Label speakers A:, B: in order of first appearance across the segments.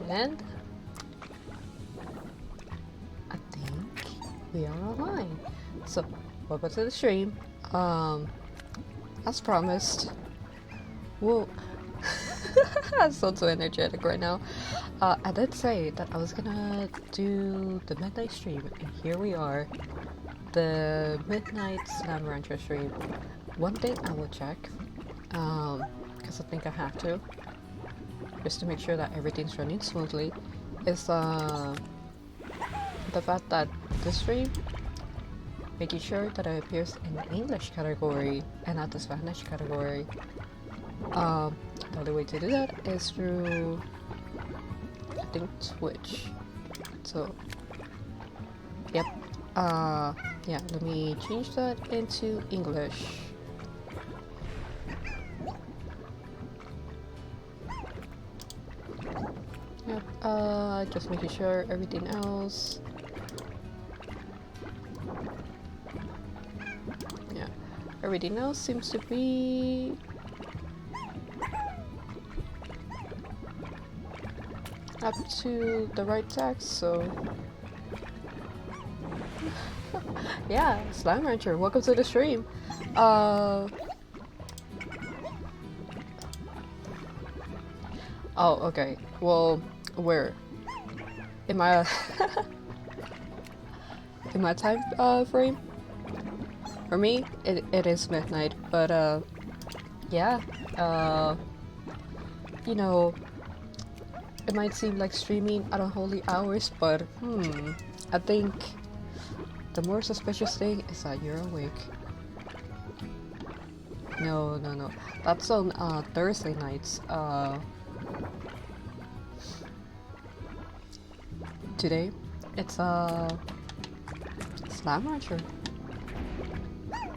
A: And I think we are online. So, welcome to the stream. As promised, whoa, I'm so too energetic right now. I did say that I was gonna do the midnight stream, and here we are, the midnight Slam Rancher stream. One thing I will check, because I think I have to, just to make sure that everything's running smoothly, is the fact that this stream, making sure that it appears in the English category and not the Spanish category. The only way to do that is through, I think, Twitch. So, yep. Yeah, let me change that into English. Yep, just making sure everything else. Yeah, everything else seems to be up to the right text, so yeah, Slam Rancher, welcome to the stream. Oh, okay. Well, where? In my in my time frame? For me, it is midnight, but yeah. You know, it might seem like streaming at unholy hours, but I think the more suspicious thing is that you're awake. No. That's on Thursday nights. Today, it's Slam Rancher.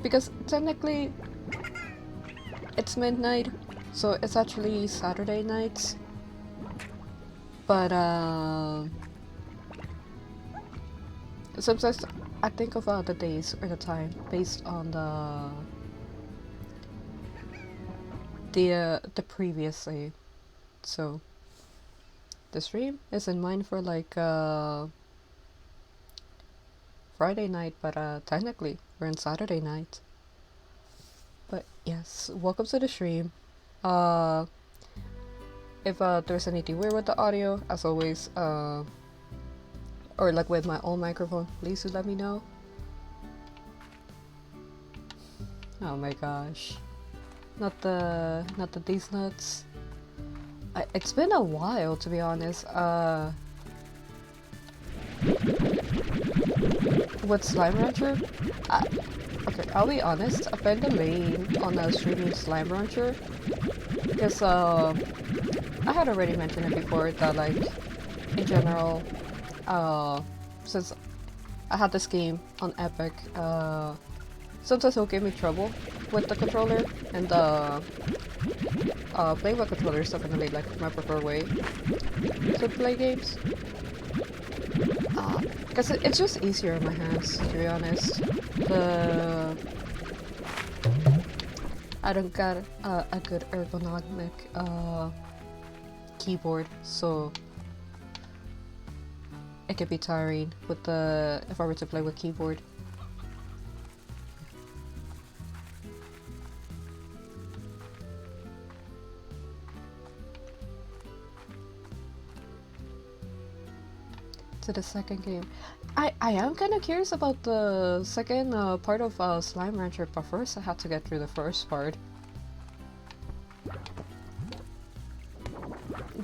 A: Because technically, it's midnight, so it's actually Saturday nights. But sometimes I think of the days or the time based on the previous day. So the stream is in mind for like Friday night, but technically we're on Saturday night. But yes, welcome to the stream. If there's anything weird with the audio, as always, or like with my own microphone, please do let me know. Oh my gosh, not the these nuts. It's been a while, to be honest. With Slime Rancher, okay, I'll be honest. I've been the main on streaming Slime Rancher because I had already mentioned it before that, like, in general, since I had this game on Epic, sometimes it'll give me trouble with the controller, and playing with controller is definitely like my preferred way to play games. Because it's just easier in my hands, to be honest. I don't got a good ergonomic keyboard, so it could be tiring with if I were to play with keyboard. To the second game, I am kind of curious about the second part of Slime Rancher, but first I had to get through the first part.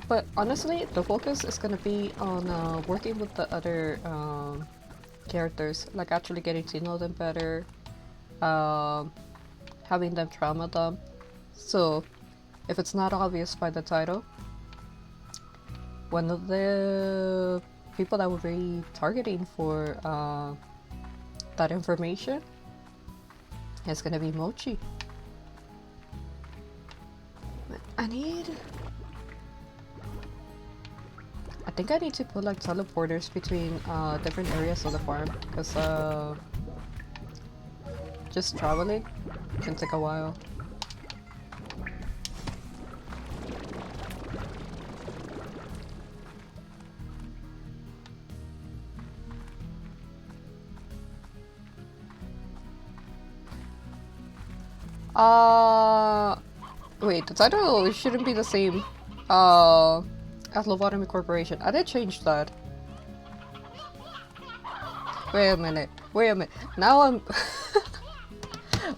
A: But honestly, the focus is gonna be on working with the other characters, like actually getting to know them better, having them trauma dump. So, if it's not obvious by the title, one of the people that we're really targeting for that information is gonna be Mochi. I think I need to put like teleporters between different areas of the farm, because just traveling can take a while. Uh, Wait, the title shouldn't be the same as Lobotomy Corporation. I did change that. Wait a minute. Wait a minute. Now I'm.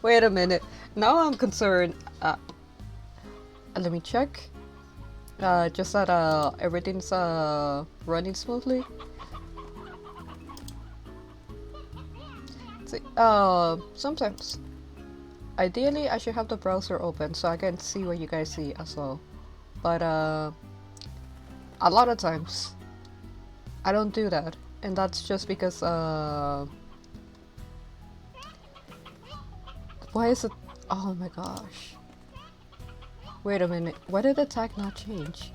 A: Wait a minute. Now I'm concerned. Let me check. Just that everything's running smoothly. See, sometimes. Ideally, I should have the browser open so I can see what you guys see as well. But a lot of times, I don't do that, and that's just because why is it? Oh my gosh! Wait a minute. Why did the tag not change?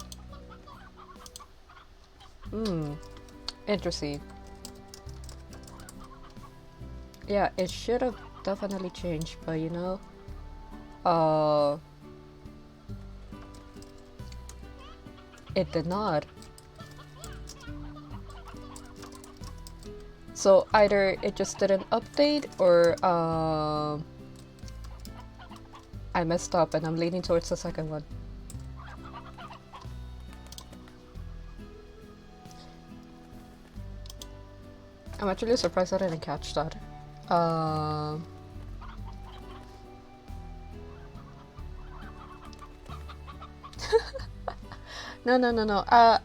A: Interesting. Yeah, it should have definitely changed, but you know, it did not. So either it just didn't update, or I messed up, and I'm leaning towards the second one. I'm actually surprised I didn't catch that. No.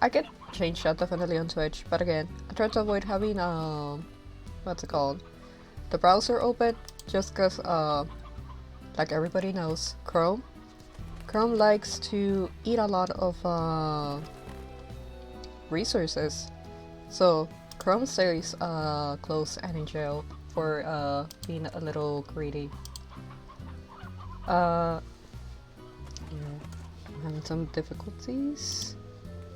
A: I can change that definitely on Twitch, but again, I try to avoid having what's it called? The browser open, just cause like everybody knows, Chrome likes to eat a lot of resources. So Chrome stays closed and in jail for being a little greedy. Yeah, I'm having some difficulties,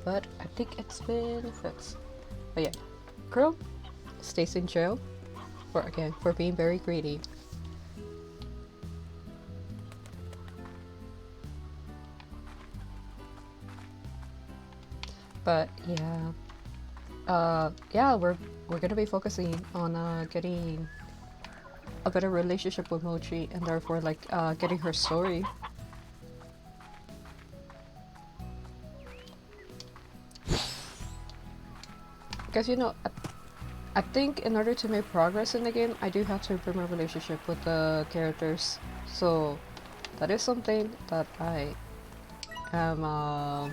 A: but I think it's been fixed. But yeah, Chrome stays in jail for being very greedy. But yeah, we're gonna be focusing on getting a better relationship with Mochi, and therefore like getting her story. Because you know, I think in order to make progress in the game, I do have to improve my relationship with the characters. So that is something that I am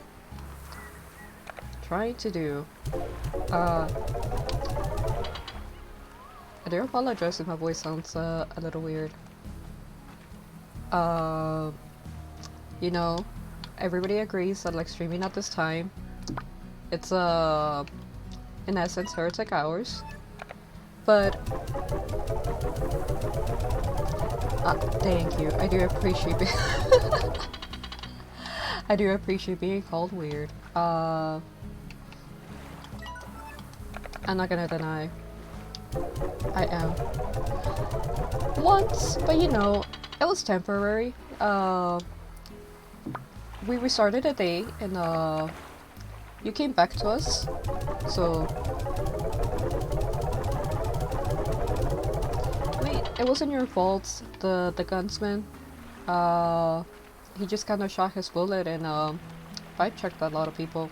A: trying to do. I do apologize if my voice sounds a little weird. You know, everybody agrees that like streaming at this time, it's in essence heretic hours, but thank you. I do appreciate I do appreciate being called weird. I'm not gonna deny I am. Once, but you know, it was temporary. We restarted a day, and you came back to us, so wait, it wasn't your fault. The gunsman, he just kind of shot his bullet and pipe checked a lot of people.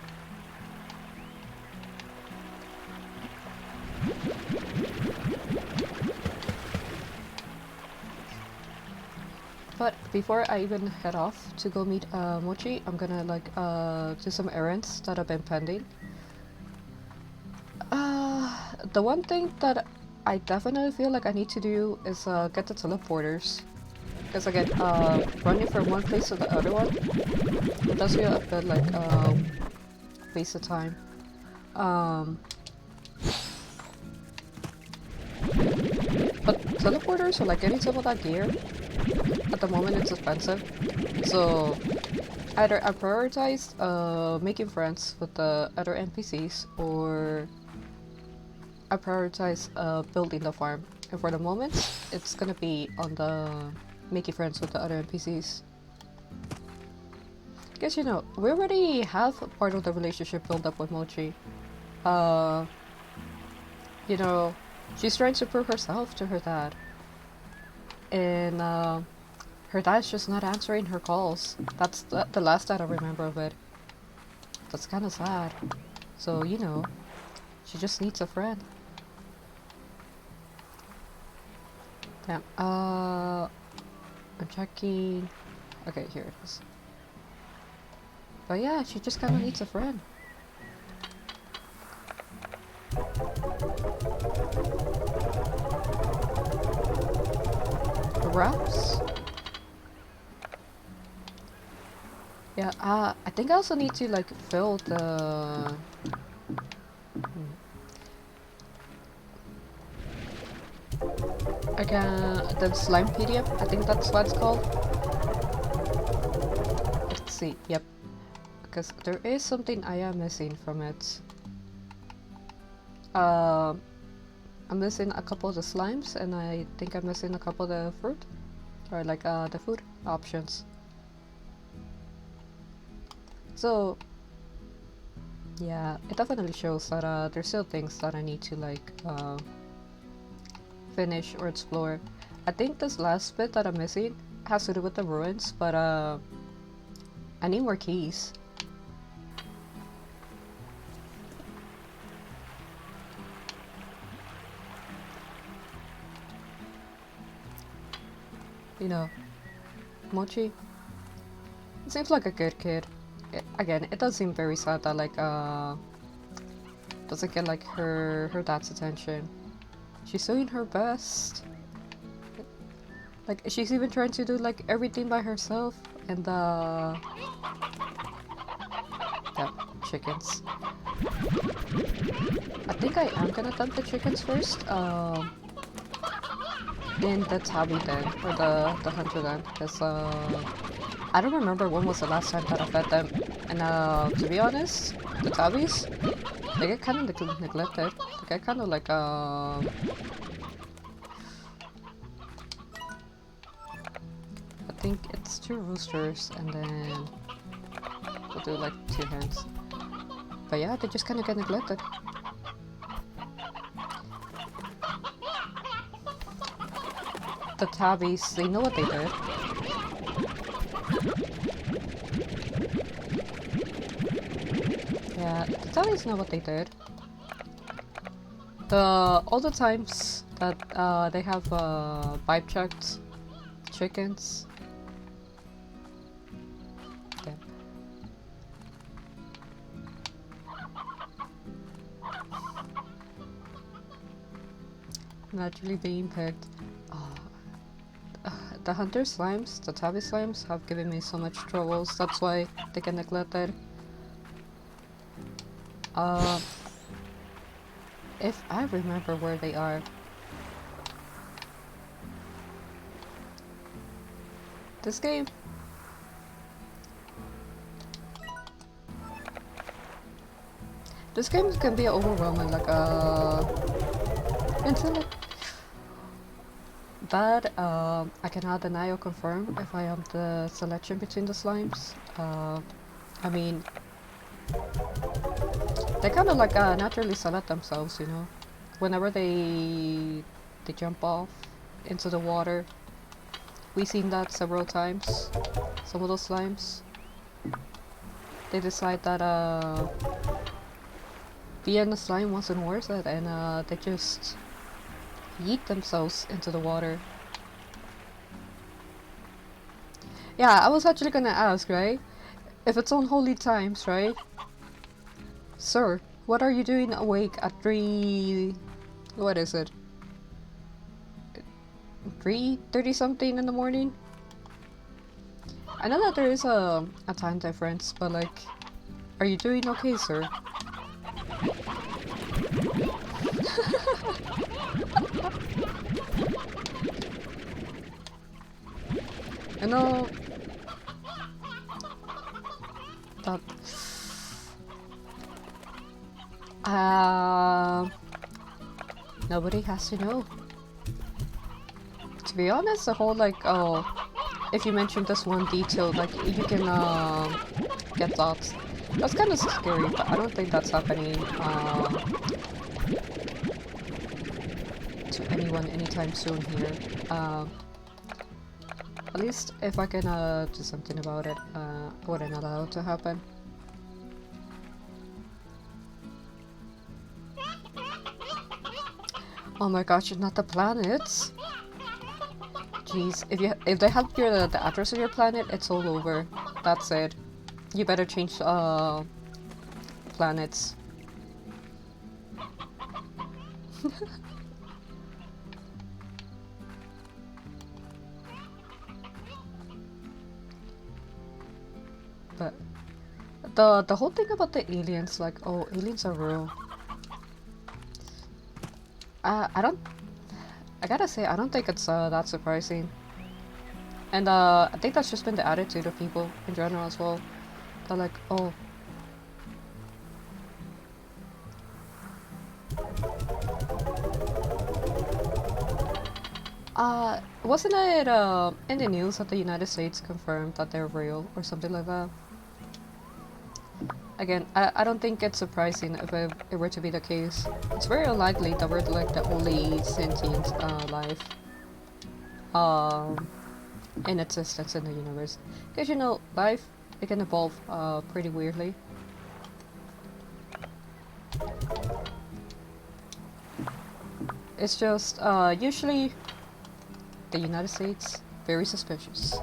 A: But before I even head off to go meet Mochi, I'm gonna like do some errands that have been pending. The one thing that I definitely feel like I need to do is get the teleporters. Because again, running from one place to the other one, it does feel a bit like waste of time. But teleporters, or like getting some of that gear, at the moment it's expensive. So either I prioritize making friends with the other NPCs, or I prioritize building the farm. And for the moment, it's gonna be on the making friends with the other NPCs. Because you know, we already have part of the relationship built up with Mochi. You know, she's trying to prove herself to her dad. And her her dad's just not answering her calls. That's the last that I remember of it. That's kind of sad. So, you know, she just needs a friend. Damn. I'm checking. Okay, here it is. But yeah, she just kind of needs a friend. Perhaps? Yeah, I think I also need to like fill the... the slime PDF, I think that's what it's called. Let's see, yep. Because there is something I am missing from it. I'm missing a couple of the slimes, and I think I'm missing a couple of the fruit. Or like the food options. So yeah, it definitely shows that there's still things that I need to like finish or explore. I think this last bit that I'm missing has to do with the ruins, but I need more keys. You know, Mochi seems like a good kid. Again, it does seem very sad that like doesn't get like her dad's attention. She's doing her best. Like she's even trying to do like everything by herself, and yeah, chickens. I think I am gonna dump the chickens first. In the tabby den, or the hunter den, because I don't remember when was the last time that I fed them, and to be honest, the tabbies, they get kind of neglected. They get kind of like I think it's 2 roosters, and then we'll do like 2 hens. But yeah, they just kind of get neglected. The tabbies, they know what they did. Yeah, the tabbies know what they did. All the times that they have vibe checked chickens. Yeah. Naturally being picked. The hunter slimes, the tabby slimes, have given me so much troubles. That's why they get neglected. If I remember where they are. This game. This game can be overwhelming, like until it that I cannot deny or confirm if I am the selection between the slimes. I mean, they kind of like naturally select themselves, you know, whenever they jump off into the water. We've seen that several times. Some of those slimes, they decide that being a slime wasn't worth it, and they just yeet themselves into the water. Yeah, I was actually gonna ask, right? If it's unholy times, right? Sir, what are you doing awake at 3... what is it? 3:30 something in the morning? I know that there is a time difference, but like, are you doing okay, sir? I know that nobody has to know. To be honest, the whole like, oh, if you mention this one detail, like you can get doxxed. That's kind of scary, but I don't think that's happening to anyone anytime soon here. At least if I can do something about it, I wouldn't allow it to happen. Oh my gosh, not the planets! Jeez, if they have the address of your planet, it's all over. That's it. You better change planets. But the whole thing about the aliens, like, oh, aliens are real. I gotta say, I don't think it's that surprising. And I think that's just been the attitude of people in general as well. They're like, oh. Wasn't it in the news that the United States confirmed that they're real or something like that? Again, I don't think it's surprising if it were to be the case. It's very unlikely that we're like the only sentient life in existence in the universe. Because you know, life, it can evolve pretty weirdly. It's just usually the United States, very suspicious.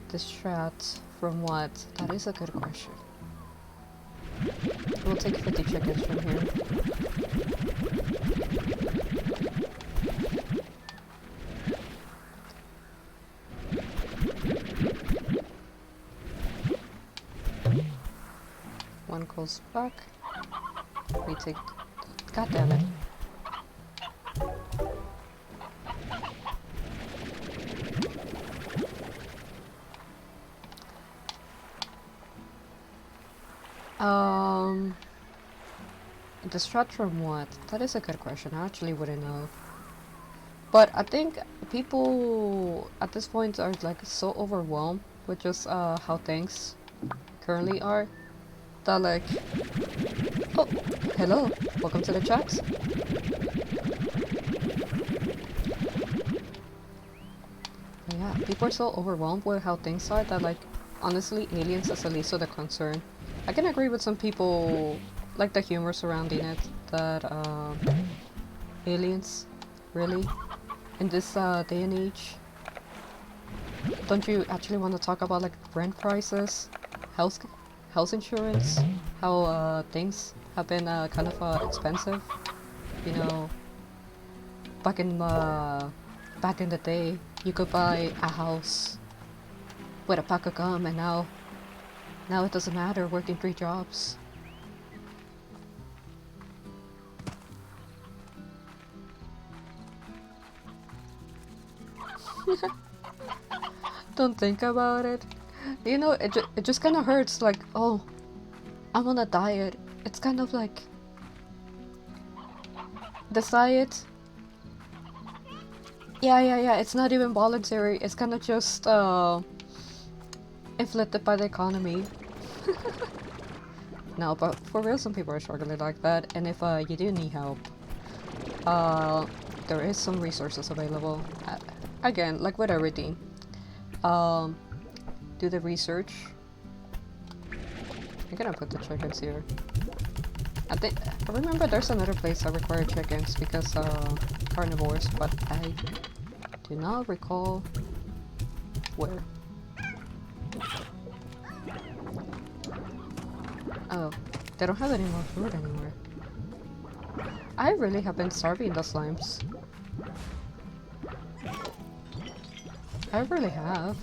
A: Distract from what? That is a good question. We'll take 50 chickens from here. One goes back. We take... God damn it. Distract from what? That is a good question. I actually wouldn't know. But I think people at this point are like so overwhelmed with just how things currently are that like... Oh, hello. Welcome to the chat. But yeah, people are so overwhelmed with how things are that like honestly aliens is the least of the concern. I can agree with some people, like the humor surrounding it, that aliens, really, in this day and age, don't you actually want to talk about like rent prices, house insurance, how things have been kind of expensive, you know, back in the day, you could buy a house with a pack of gum, and now it doesn't matter working 3 jobs. Don't think about it. You know, it just kind of hurts, like, oh, I'm on a diet. It's kind of like... the diet... Yeah, it's not even voluntary. It's kind of just, inflicted by the economy. No, but for real, some people are struggling like that, and if you do need help, there is some resources available. Again, like with everything, do the research. I'm gonna put the chickens here. I remember there's another place that require chickens because carnivores, but I do not recall where. Oh, they don't have any more food anymore. I really have been starving the slimes. I really have.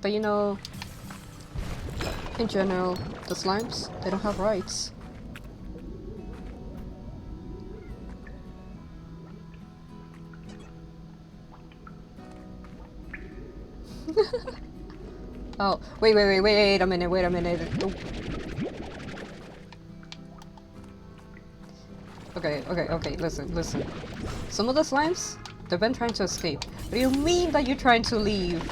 A: But you know, in general, the slimes, they don't have rights. Oh, wait a minute. Oh. Okay, listen. Some of the slimes, they've been trying to escape. What do you mean that you're trying to leave?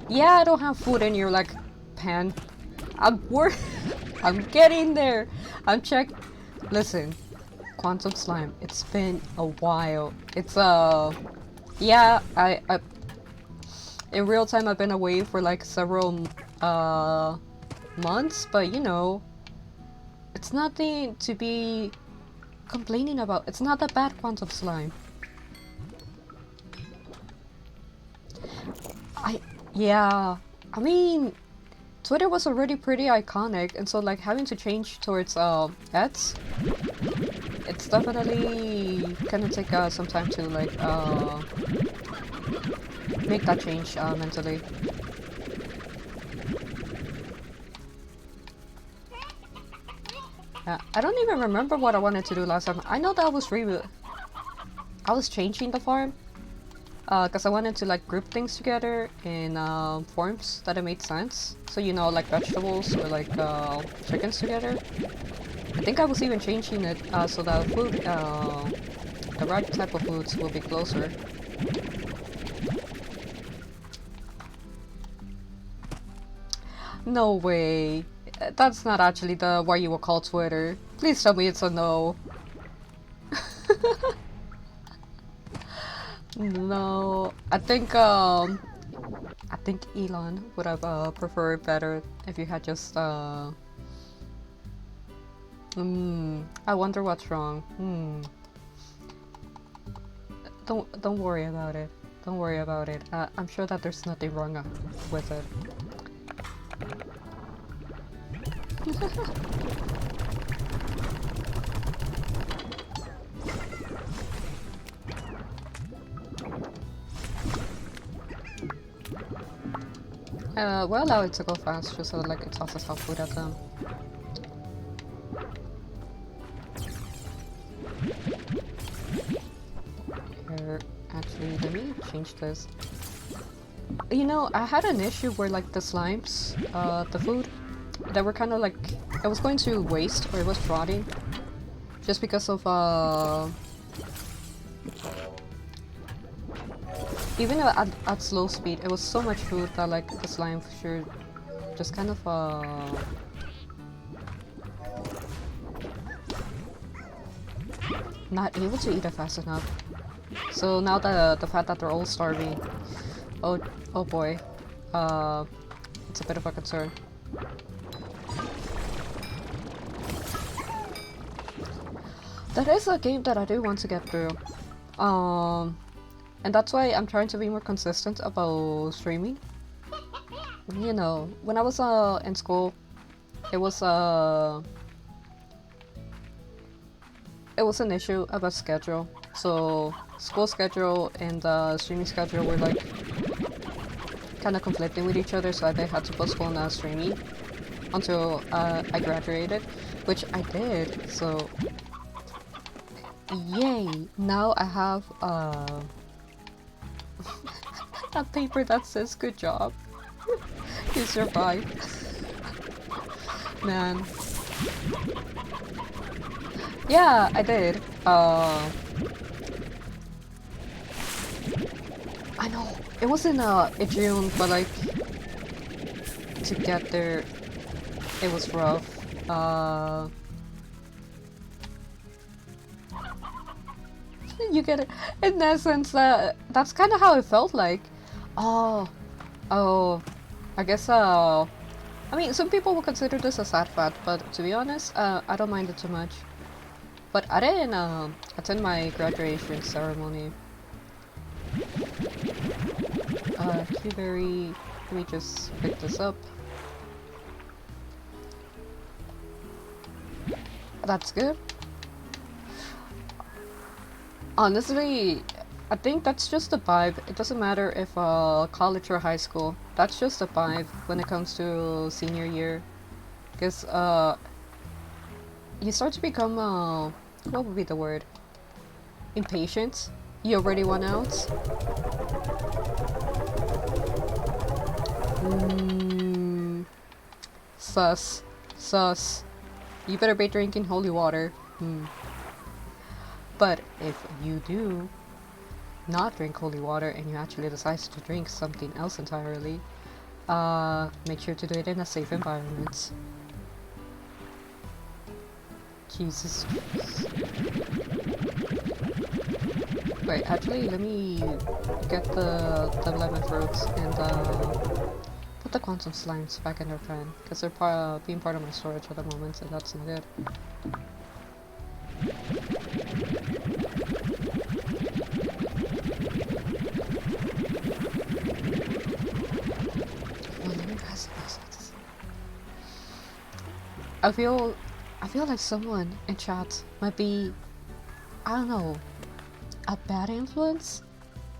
A: Yeah, I don't have food in your, like, pan. I'm I'm getting there. I'm check. Listen, Quantum Slime. It's been a while. It's yeah. I in real time I've been away for like several months, but you know, it's nothing to be complaining about. It's not that bad, Quantum Slime. Yeah. I mean, Twitter was already pretty iconic, and so like having to change towards ads, it's definitely gonna take some time to like make that change mentally. I don't even remember what I wanted to do last time. I know that I was changing the farm because I wanted to like group things together in forms that it made sense. So you know, like vegetables or like chickens together. I think I was even changing it so that food, the right type of foods will be closer. No way. That's not actually the why you will call Twitter. Please tell me it's a no. No, I think Elon would have preferred better if you had just I wonder what's wrong. Don't worry about it. Don't worry about it. I'm sure that there's nothing wrong with it. We'll allow it to go fast just so like it tosses hot food at them. Here, actually, let me change this. You know, I had an issue where like the slimes, the food, that were kind of like, it was going to waste or it was rotting just because of even at slow speed, it was so much food that like the slime sure just kind of not able to eat it fast enough. So now the fact that they're all starving, oh boy, it's a bit of a concern. That is a game that I do want to get through. And that's why I'm trying to be more consistent about streaming. You know, when I was in school, it was an issue about schedule. So school schedule and streaming schedule were like kind of conflicting with each other, so I had to postpone streaming until I graduated, which I did. So yay! Now I have a paper that says "Good job, you survived." Man. Yeah, I did. I know it wasn't in June, but like to get there, it was rough. You get it. In essence, that's kind of how it felt like. Oh, I guess. I mean, some people will consider this a sad fact, but to be honest, I don't mind it too much. But I didn't attend my graduation ceremony. Qberry, let me just pick this up. That's good. Honestly, I think that's just a vibe. It doesn't matter if college or high school. That's just a vibe when it comes to senior year. Because you start to become, what would be the word? Impatient. You already want out. Sus. Sus. You better be drinking holy water. But if you do not drink holy water and you actually decide to drink something else entirely, make sure to do it in a safe environment. Jesus. Wait, actually, let me get the lemon fruits and put the quantum slimes back in their pan, because they're being part of my storage at the moment, and that's not good. I feel like someone in chat might be, I don't know, a bad influence?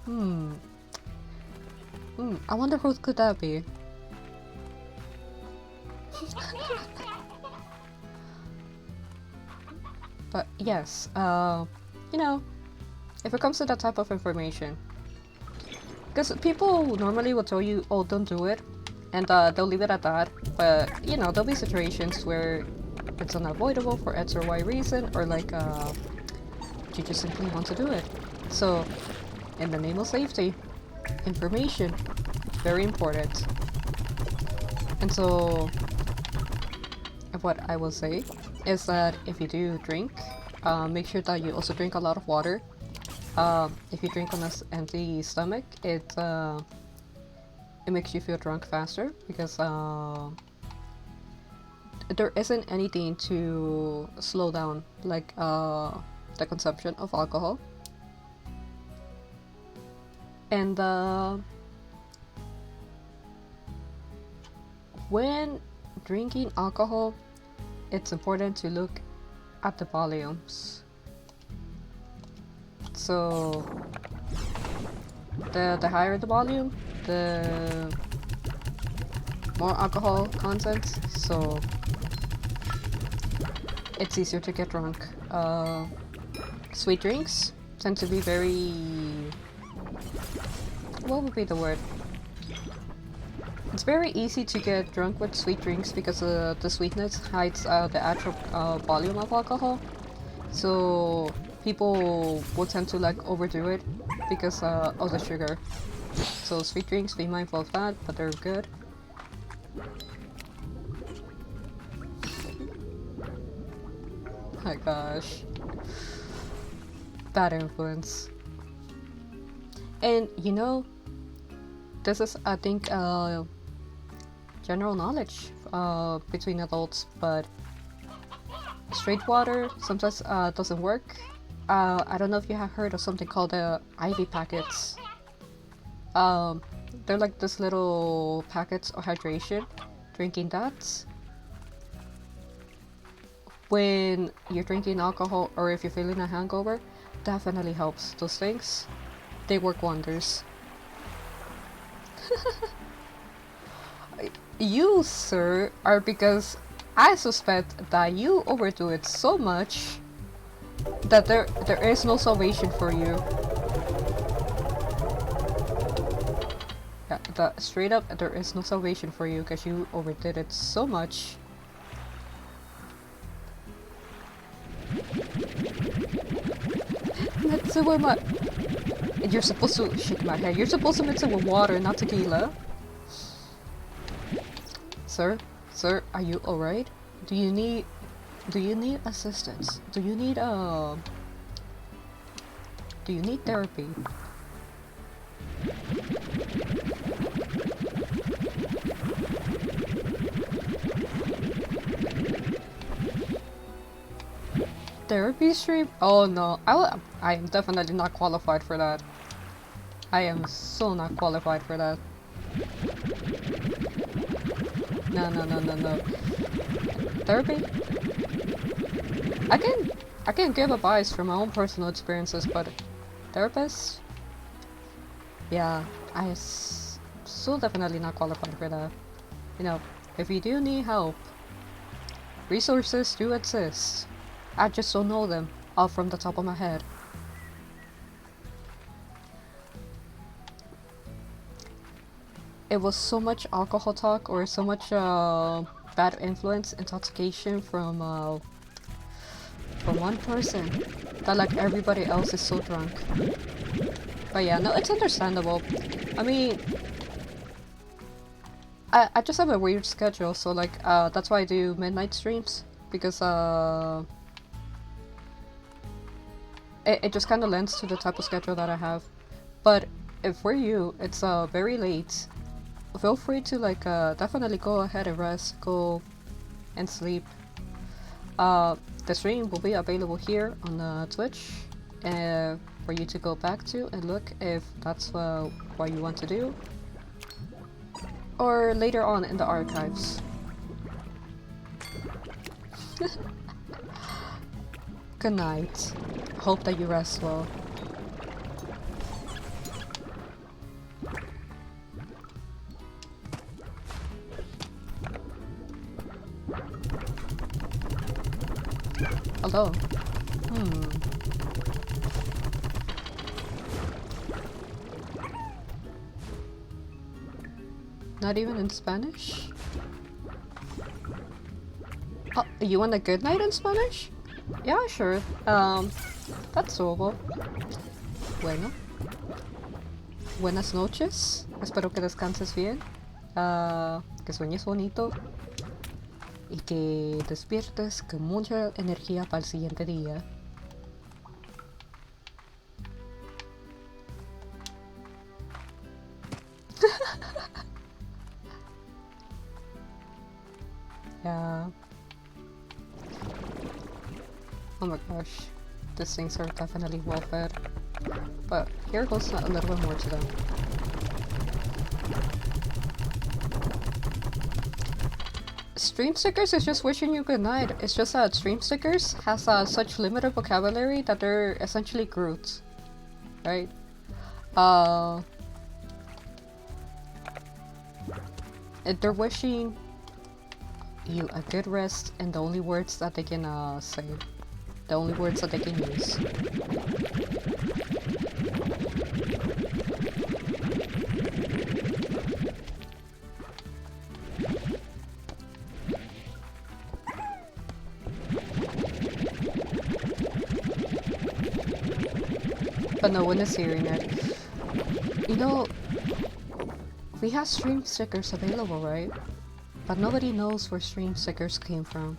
A: I wonder who could that be? But yes, you know, if it comes to that type of information, because people normally will tell you, oh, don't do it, and they'll leave it at that, but you know, there'll be situations where it's unavoidable for X or Y reason, or like, you just simply want to do it. So, in the name of safety, information, very important. And so, what I will say is that if you do drink, make sure that you also drink a lot of water. If you drink on an empty stomach, it makes you feel drunk faster, because there isn't anything to slow down like the consumption of alcohol. And when drinking alcohol, it's important to look at the volumes. So the higher the volume, the more alcohol content, so it's easier to get drunk. Sweet drinks tend to be very... what would be the word? It's very easy to get drunk with sweet drinks because the sweetness hides the actual volume of alcohol. So people will tend to like overdo it because of the sugar. So sweet drinks, be mindful of that, but they're good. My gosh. Bad influence. And you know, this is, I think, general knowledge between adults, but straight water sometimes doesn't work. I don't know if you have heard of something called the IV packets. They're like this little packets of hydration. Drinking that when you're drinking alcohol, or if you're feeling a hangover, definitely helps. Those things, they work wonders. You, sir, are, because I suspect that you overdo it so much that there is no salvation for you. Yeah, that straight up, there is no salvation for you because you overdid it so much. Mix it with my... You're supposed to shake my head. You're supposed to mix it with water, not tequila. Sir, are you alright? Do you need assistance? Do you need therapy? Therapy stream? Oh no, I am definitely not qualified for that. I am so not qualified for that. No. Therapy? I can give advice from my own personal experiences, but therapists? Yeah, so definitely not qualified for that. You know, if you do need help, resources do exist. I just don't know them off from the top of my head. It was so much alcohol talk, or so much bad influence, intoxication from one person, that like everybody else is so drunk. But yeah, no, it's understandable. I mean, I just have a weird schedule, so like that's why I do midnight streams, because it just kind of lends to the type of schedule that I have. But if we're you, it's very late. Feel free to like definitely go ahead and rest, go and sleep. The stream will be available here on Twitch for you to go back to and look if that's what you want to do, or later on in the archives. Good night. Hope that you rest well. Hello. Not even in Spanish? Oh, you want a good night in Spanish? Yeah, sure. That's doable. Bueno. Buenas noches. Espero que descanses bien. Que sueñes bonito. Y que despiertes con mucha energía para el siguiente día. Yeah. Oh my gosh. These things are definitely well fed. But here goes a little bit more to them. Stream Stickers is just wishing you good night. It's just that Stream Stickers has such limited vocabulary that they're essentially Groot, right? They're wishing you a good rest, and the only words that they can say, the only words that they can use. But no one is hearing it. You know, we have Stream Stickers available, right? But nobody knows where Stream Stickers came from.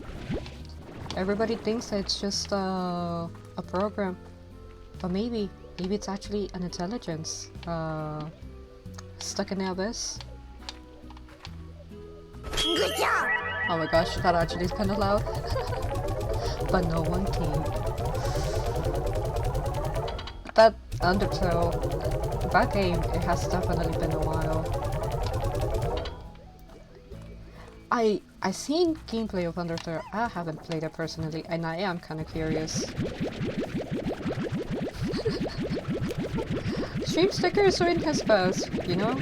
A: Everybody thinks that it's just a program. But maybe it's actually an intelligence stuck in the abyss. Good job! Oh my gosh, that actually is kind of loud. But no one came. That Undertale, that game, it has definitely been a while. I seen gameplay of Undertale. I haven't played it personally, and I am kind of curious. Stream Stickers are in his best, you know?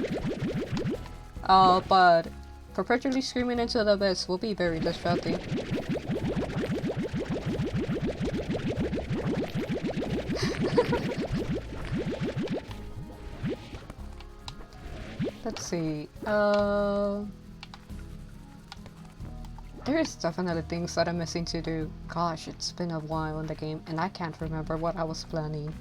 A: But perpetually screaming into the abyss will be very distracting. Let's see, there's definitely things that I'm missing to do. Gosh, it's been a while in the game, and I can't remember what I was planning.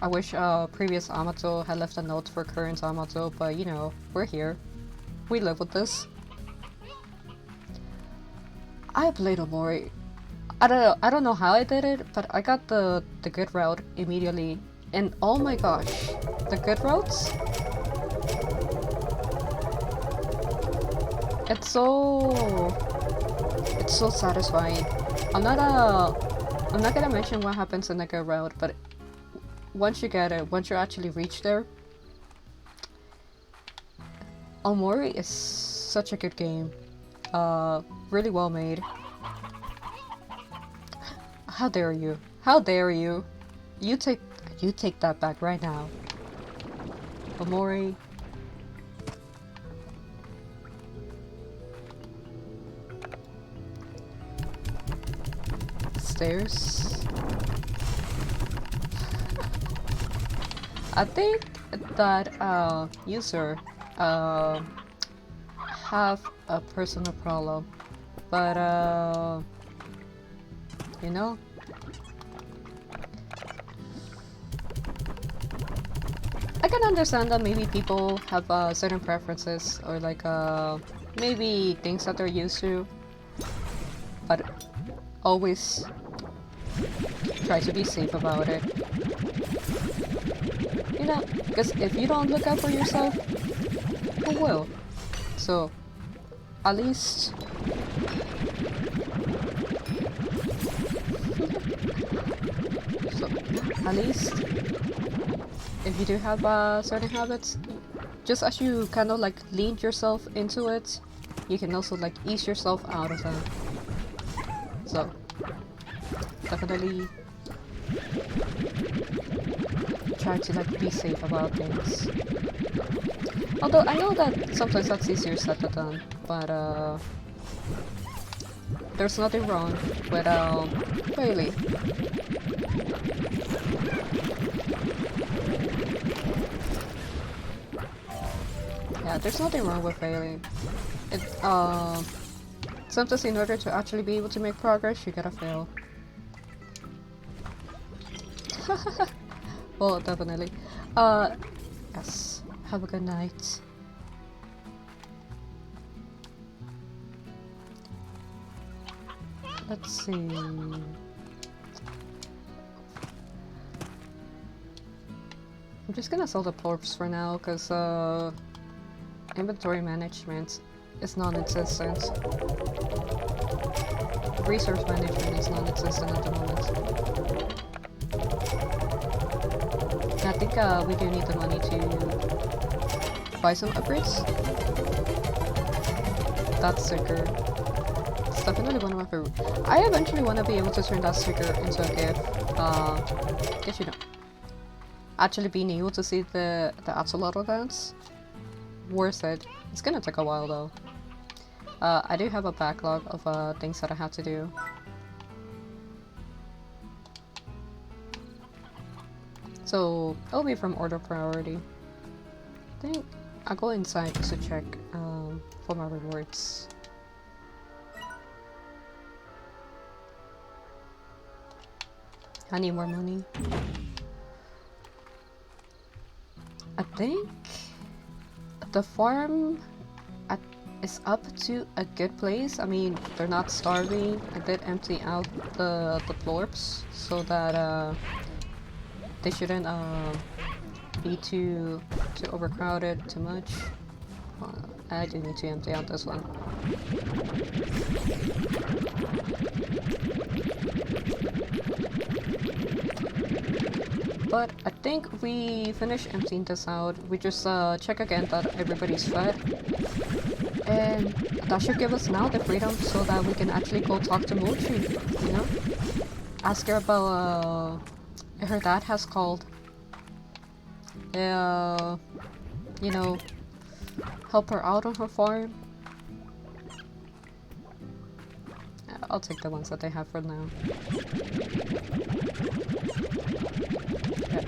A: I wish previous Amato had left a note for current Amato, but you know, we're here. We live with this. I played Omori. I don't know how I did it, but I got the good route immediately. And oh my gosh, the good routes? It's so satisfying. I'm not gonna mention what happens in the good route, but once you get it, once you actually reach there, Omori is such a good game. Really well made. How dare you? How dare you? You take that back right now. Omori. Stairs. I think that user have a personal problem, but you know, I can understand that maybe people have certain preferences or like maybe things that they're used to, but always try to be safe about it. You know, because if you don't look out for yourself, who will? So, at least... so, at least, if you do have certain habits, just as you kind of like lean yourself into it, you can also like ease yourself out of them. So, definitely try to like be safe about things. Although I know that sometimes that's easier said than done, but there's nothing wrong with failing. Yeah, there's nothing wrong with failing. It sometimes in order to actually be able to make progress, you gotta fail. Well, definitely. Yes. Have a good night. Let's see. I'm just gonna sell the corpse for now, because inventory management is non-existent. Resource management is non-existent at the moment. I think we do need the money to buy some upgrades. That sticker. It's definitely one of my favorite. I eventually want to be able to turn that sticker into a GIF. Guess you know. Actually being able to see the axolotl dance. Worth it. It's gonna take a while though. I do have a backlog of things that I have to do. So it'll be from order priority. I think I'll go inside just to check for my rewards. I need more money. I think the farm is up to a good place. I mean, they're not starving. I did empty out the plorps so that they shouldn't be too overcrowded too much. I do need to empty out this one. But I think we finish emptying this out. We just check again that everybody's fed. And that should give us now the freedom so that we can actually go talk to Mochi, you know? Ask her about her dad has called. You know, help her out on her farm. I'll take the ones that they have for now. Yeah.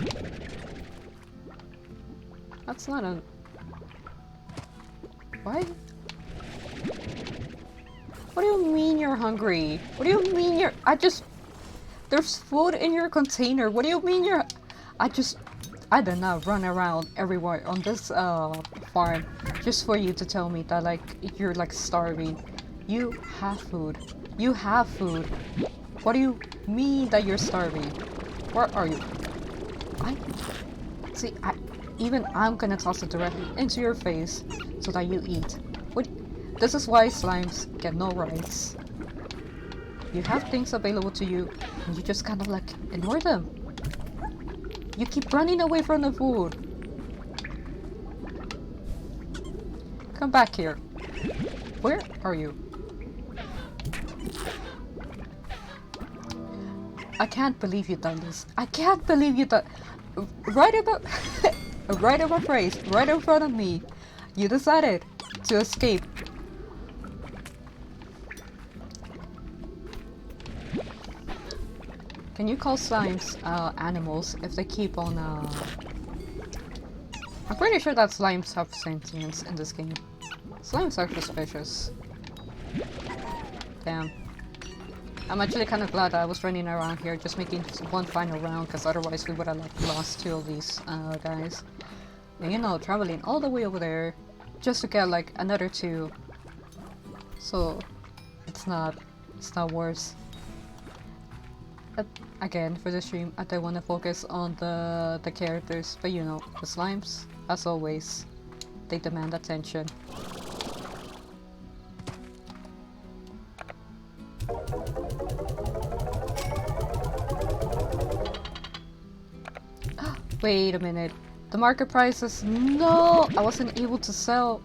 A: That's not a... Why? What do you mean you're hungry? What do you mean you're... There's food in your container. What do you mean you're... I did not run around everywhere on this farm just for you to tell me that like you're like starving. You have food. You have food. What do you mean that you're starving? Where are you? Even I'm gonna toss it directly into your face so that you eat. This is why slimes get no rights. You have things available to you, and you just kind of like ignore them. You keep running away from the food. Come back here. Where are you? I can't believe you've done this. I can't believe you done... Right about... right in my face, right in front of me. You decided to escape. Can you call slimes animals if they keep on I'm pretty sure that slimes have sentience in this game. Slimes are suspicious. Damn. I'm actually kind of glad that I was running around here just making one final round, because otherwise we would have like lost two of these guys. And you know, traveling all the way over there just to get like another two. So it's not worse. again, for the stream, I don't want to focus on the characters, but you know, the slimes, as always, they demand attention. Wait a minute. The market price is... No! I wasn't able to sell...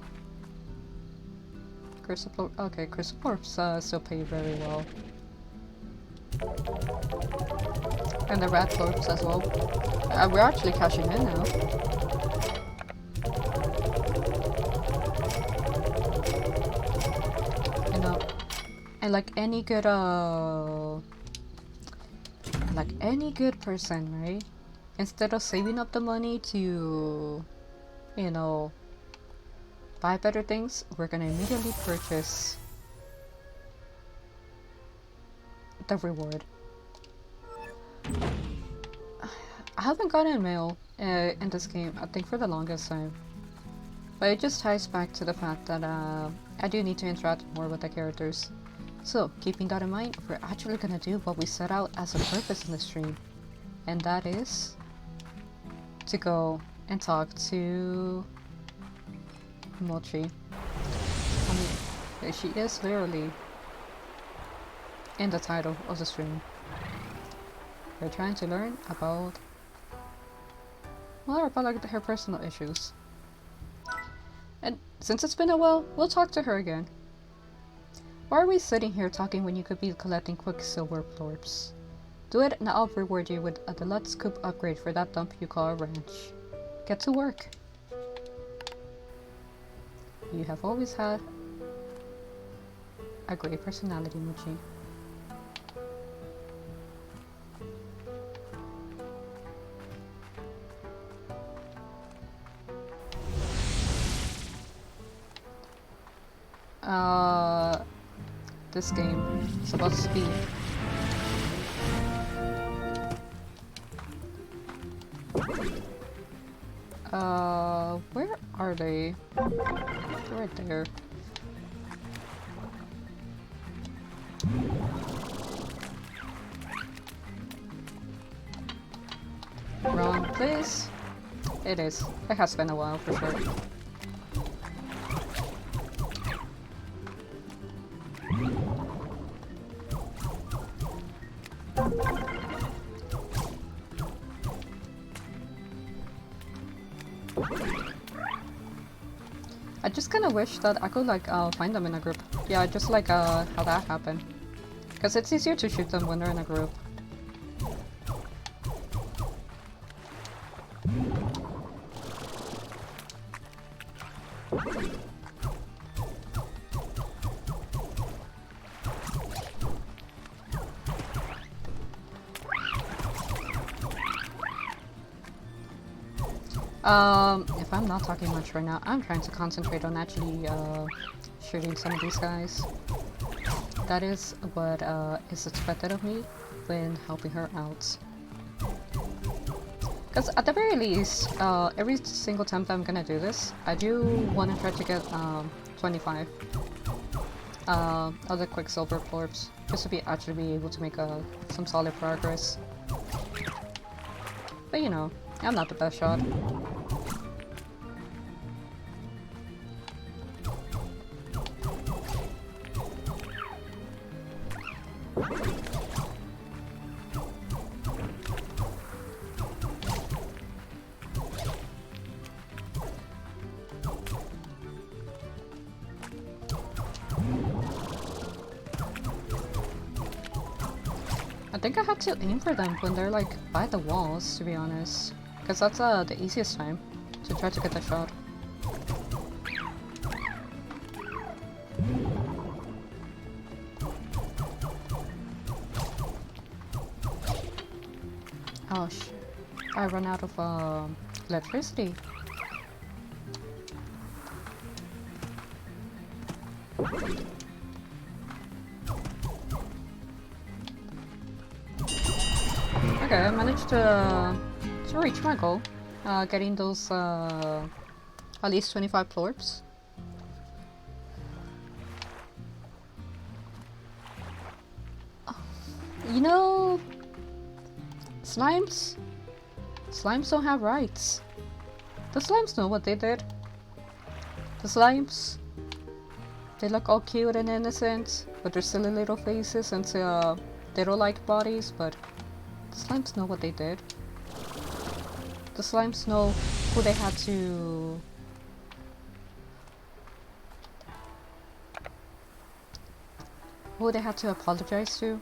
A: Crystal... Okay, Crystal Orbs still pay very well. And the Rat Orbs as well. We're actually cashing in now. You know, and like any good person, right? Instead of saving up the money to, you know, buy better things, we're gonna immediately purchase the reward. I haven't gotten mail in this game, I think, for the longest time. But it just ties back to the fact that I do need to interact more with the characters. So, keeping that in mind, we're actually gonna do what we set out as a purpose in the stream. And that is to go and talk to Mochi. I mean, she is literally in the title of the stream. We're trying to learn about, well, about like her personal issues. And since it's been a while, we'll talk to her again. Why are we sitting here talking when you could be collecting Quicksilver Plorps? Do it and I'll reward you with a deluxe scoop upgrade for that dump you call a ranch. Get to work. You have always had a great personality, Mochi. This game is about speed. Where are they? They're right there. Wrong place. It is. It has been a while for sure. I just kind of wish that I could like find them in a group. Yeah, just like how that happened. Because it's easier to shoot them when they're in a group. If I'm not talking much right now, I'm trying to concentrate on actually shooting some of these guys. That is what is expected of me when helping her out. Because at the very least, every single time that I'm gonna do this, I do want to try to get 25 other Quicksilver Plorps, just to actually be able to make some solid progress. But you know, I'm not the best shot. I think I had to aim for them when they're like by the walls, to be honest. Because that's the easiest time to try to get the shot. Oh shit. I run out of electricity. Okay, I managed to reach my goal, getting those at least 25 plorps. You know, Slimes? Slimes don't have rights. The slimes know what they did. The slimes, they look all cute and innocent with their silly little faces and little-like bodies, but the slimes know what they did. The slimes know who they had to... who they had to apologize to.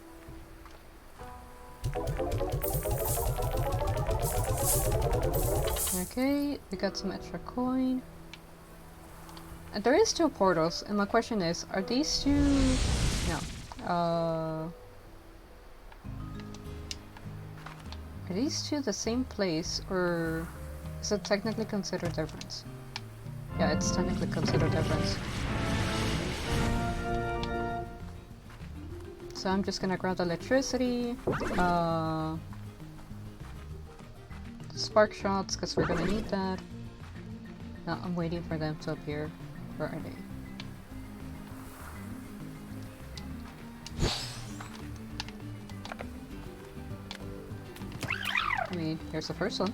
A: Okay, we got some extra coin. And there is two portals, and my question is, are these two... no. Are these two the same place, or is it technically considered different? Yeah, it's technically considered different. So I'm just gonna grab the electricity, spark shots, because we're gonna need that. No, I'm waiting for them to appear. Where are they? I mean, here's the first one.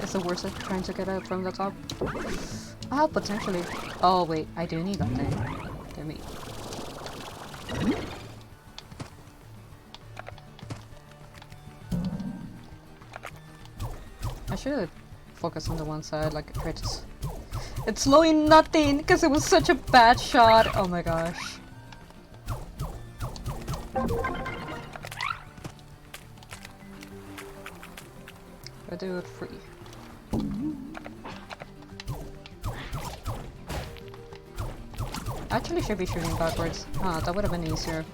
A: Is the worst at trying to get out from the top? Ah, potentially. Oh wait, I do need that thing. Damn me. I should focus on the one side, like try to... It's slowing nothing because it was such a bad shot. Oh my gosh. I do it free. Actually should be shooting backwards. Ah, that would have been easier.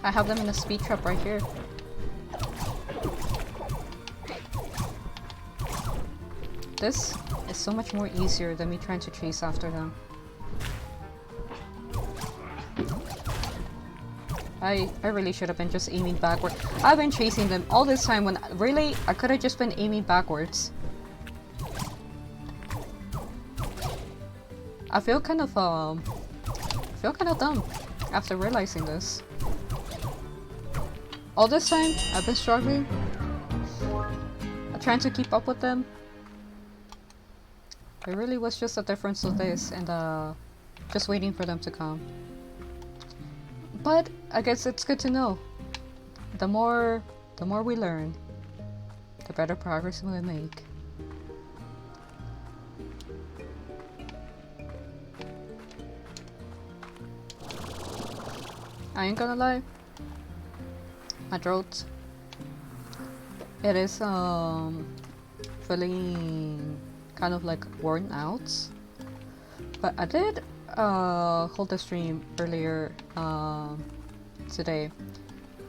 A: I have them in a speed trap right here. This is so much more easier than me trying to chase after them. I really should have been just aiming backward. I've been chasing them all this time when really I could have just been aiming backwards. I feel kind of dumb after realizing this. All this time I've been struggling, trying to keep up with them. It really was just a difference of this and just waiting for them to come. But I guess it's good to know. The more we learn, the better progress we make. I ain't gonna lie. My throat, it is feeling kind of like worn out. But I did hold the stream earlier today.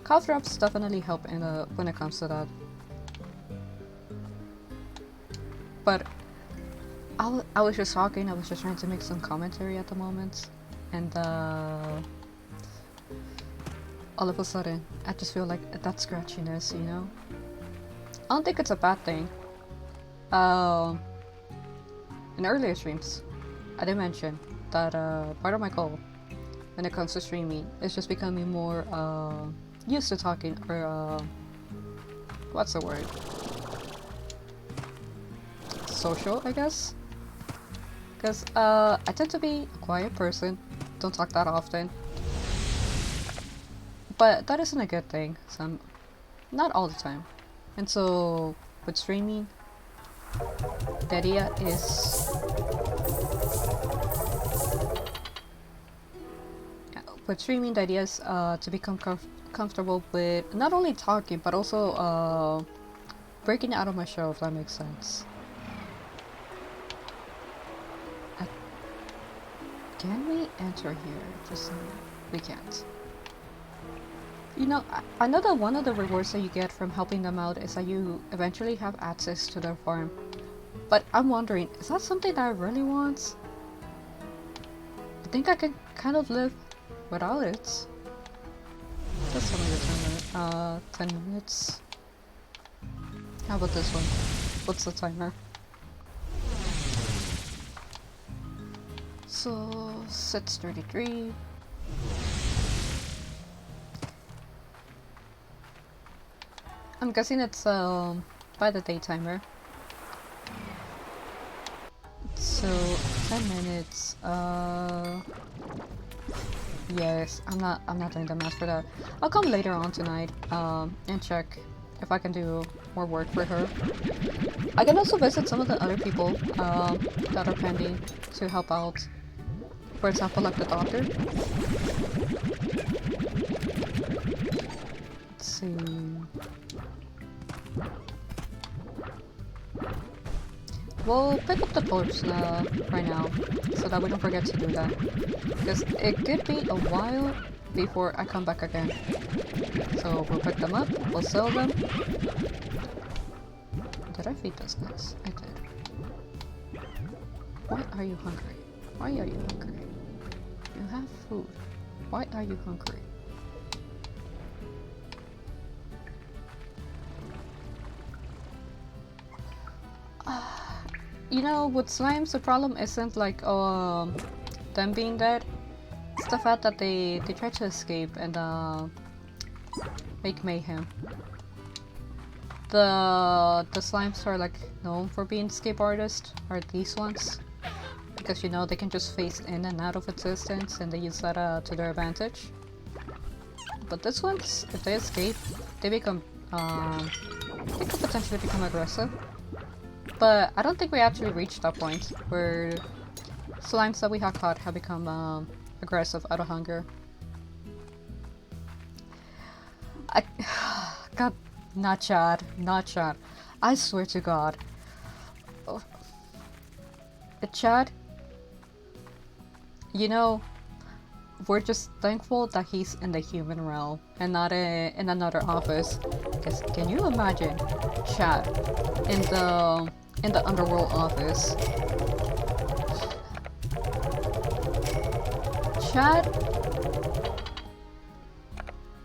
A: Cough drops definitely help in when it comes to that. But I was just talking, I was just trying to make some commentary at the moment, and all of a sudden I just feel like that scratchiness, you know? I don't think it's a bad thing. In earlier streams I did mention that part of my goal when it comes to streaming is just becoming more used to talking, or what's the word? Social, I guess? Because I tend to be a quiet person, don't talk that often. But that isn't a good thing, so not all the time. And so with streaming, the idea is to become comfortable with not only talking but also breaking out of my shell, if that makes sense. Can we enter here? Just we can't. You know, I know that one of the rewards that you get from helping them out is that you eventually have access to their farm. But I'm wondering, is that something that I really want? I think I can kind of live without it. Let's tell me the timer. 10 minutes. How about this one? What's the timer? So 6:33. I'm guessing it's by the day timer. So 10 minutes. Yes, I'm not doing the math for that. I'll come later on tonight and check if I can do more work for her. I can also visit some of the other people that are pending to help out. For example, like the doctor. Let's see. We'll pick up the torch right now, so that we don't forget to do that. Because it could be a while before I come back again. So we'll pick them up, we'll sell them. Did I feed those guys? I did. Why are you hungry? Why are you hungry? You have food. Why are you hungry? You know, with slimes, the problem isn't like them being dead. It's the fact that they try to escape and make mayhem. The slimes are like known for being escape artists, or these ones, because you know they can just phase in and out of existence, and they use that to their advantage. But this ones, if they escape, they become they could potentially become aggressive. But I don't think we actually reached that point where slimes that we have caught have become aggressive out of hunger. God, not Chad, not Chad. I swear to God. Oh. Chad, you know, we're just thankful that he's in the human realm and not in another office. Because can you imagine Chad in the underworld office? Chad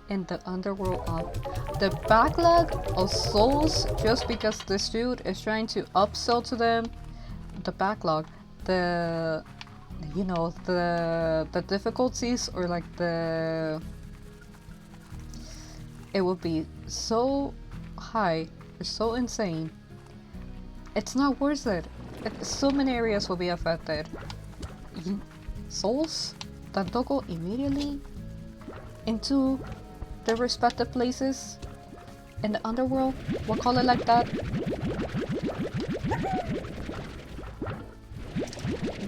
A: in the underworld office. The backlog of souls just because this dude is trying to upsell to them. The backlog, you know, the difficulties, or like it would be so high or so insane. It's not worth it. So many areas will be affected. Souls that don't go immediately into their respective places in the underworld, we'll call it like that.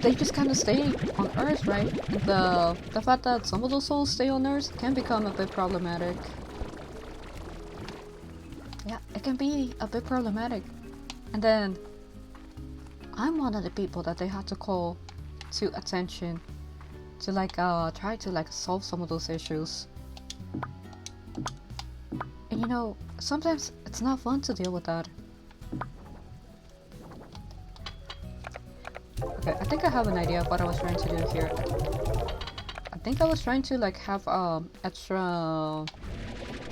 A: They just kind of stay on Earth, right? And the fact that some of those souls stay on Earth can become a bit problematic. Yeah, it can be a bit problematic. And then I'm one of the people that they had to call to attention to like try to like solve some of those issues. And you know, sometimes it's not fun to deal with that. Okay, I think I have an idea of what I was trying to do here. I think I was trying to like have extra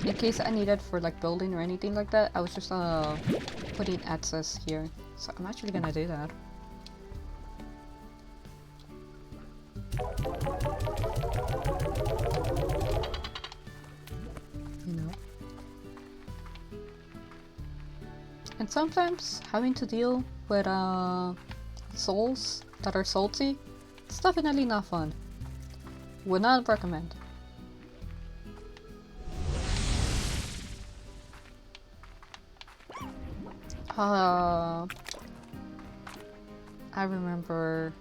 A: in case I needed for like building or anything like that. I was just putting access here. So I'm actually gonna do that. You know. And sometimes having to deal with souls that are salty, it's definitely not fun. Would not recommend. I remember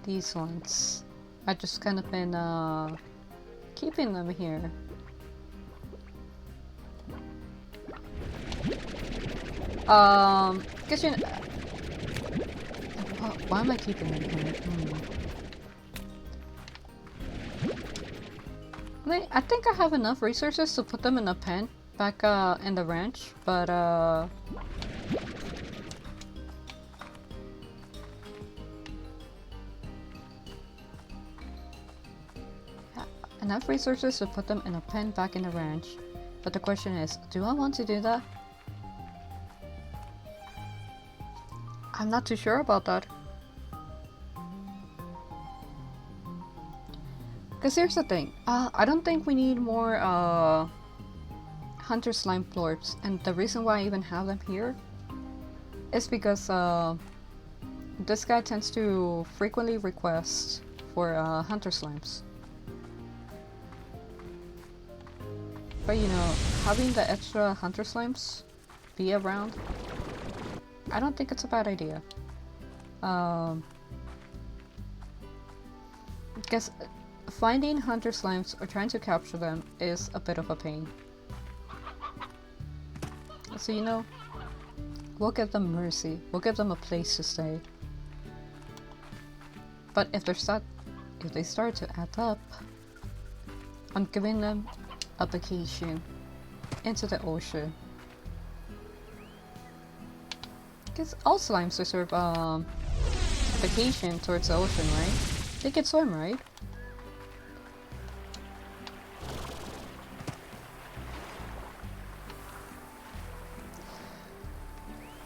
A: these ones. I just kind of been keeping them here. Cause you know, why am I keeping them here? I think I have enough resources to put them in a pen back in the ranch, but enough resources to put them in a pen back in the ranch. But the question is, do I want to do that? I'm not too sure about that. Because here's the thing, I don't think we need more Hunter Slime Plorps, and the reason why I even have them here is because this guy tends to frequently request for Hunter Slimes. But you know, having the extra Hunter Slimes be around, I don't think it's a bad idea. Because finding Hunter Slimes or trying to capture them is a bit of a pain. So you know, we'll give them mercy. We'll give them a place to stay. But if they start to add up, I'm giving them a vacation into the ocean. Because all slimes deserve a vacation towards the ocean, right? They can swim, right?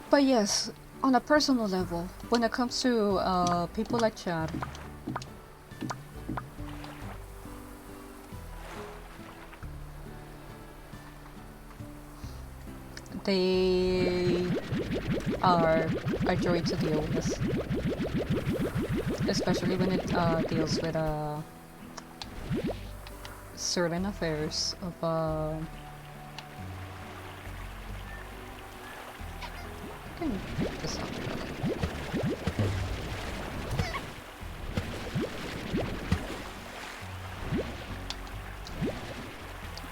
A: But yes, on a personal level, when it comes to people like Chad, they are a joy to deal with, especially when it deals with certain affairs of I can pick this up.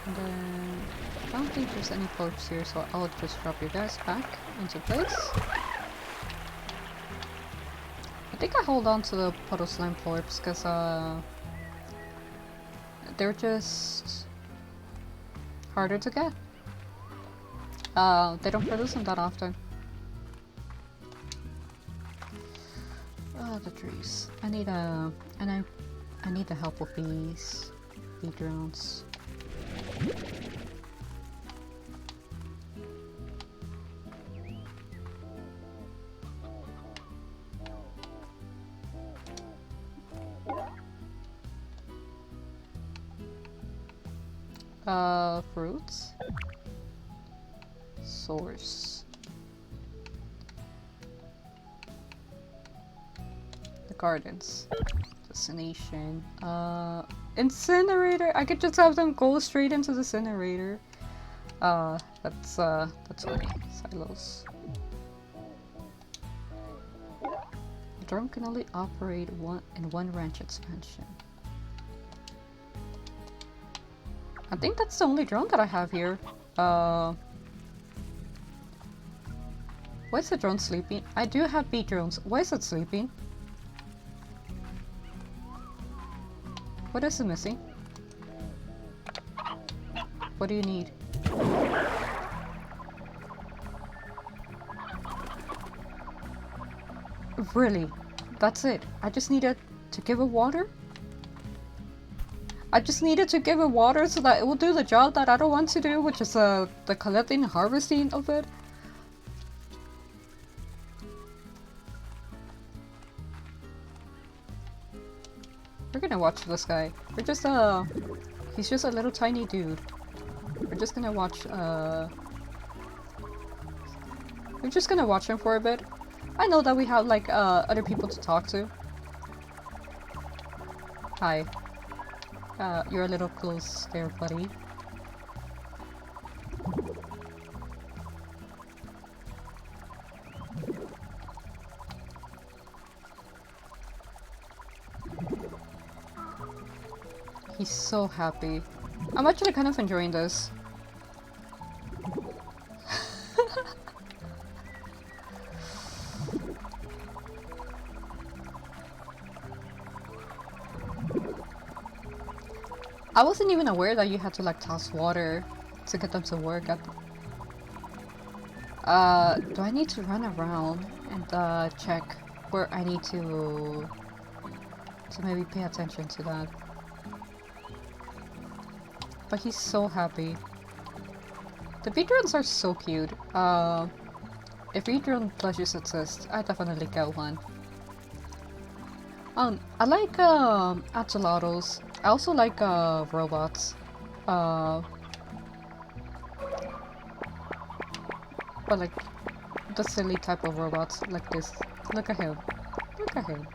A: And then I don't think there's any ports here, so I'll just drop you guys back into place. I think I hold on to the Puddle Slime Plorps because they're just harder to get. They don't produce them that often. The trees. I need the help of bees, bee drones. Fruits. Source. Gardens. Destination. Incinerator! I could just have them go straight into the incinerator. That's funny. Silos. The drone can only operate in one ranch expansion. I think that's the only drone that I have here. Why is the drone sleeping? I do have bee drones. Why is it sleeping? What is it missing? What do you need? Really? That's it? I just needed to give it water? I just needed to give it water so that it will do the job that I don't want to do, which is the collecting and harvesting of it. We're gonna watch this guy. We're just he's just a little tiny dude. We're just gonna watch we're just gonna watch him for a bit. I know that we have like other people to talk to. Hi. You're a little close there, buddy. He's so happy. I'm actually kind of enjoying this. I wasn't even aware that you had to like toss water to get them to work at do I need to run around and check where I need to maybe pay attention to that? but he's so happy. The bee drones are so cute. If bee drone plushies exist, I definitely get one. I like axolotls. I also like robots. But like the silly type of robots like this. Look at him. Look at him.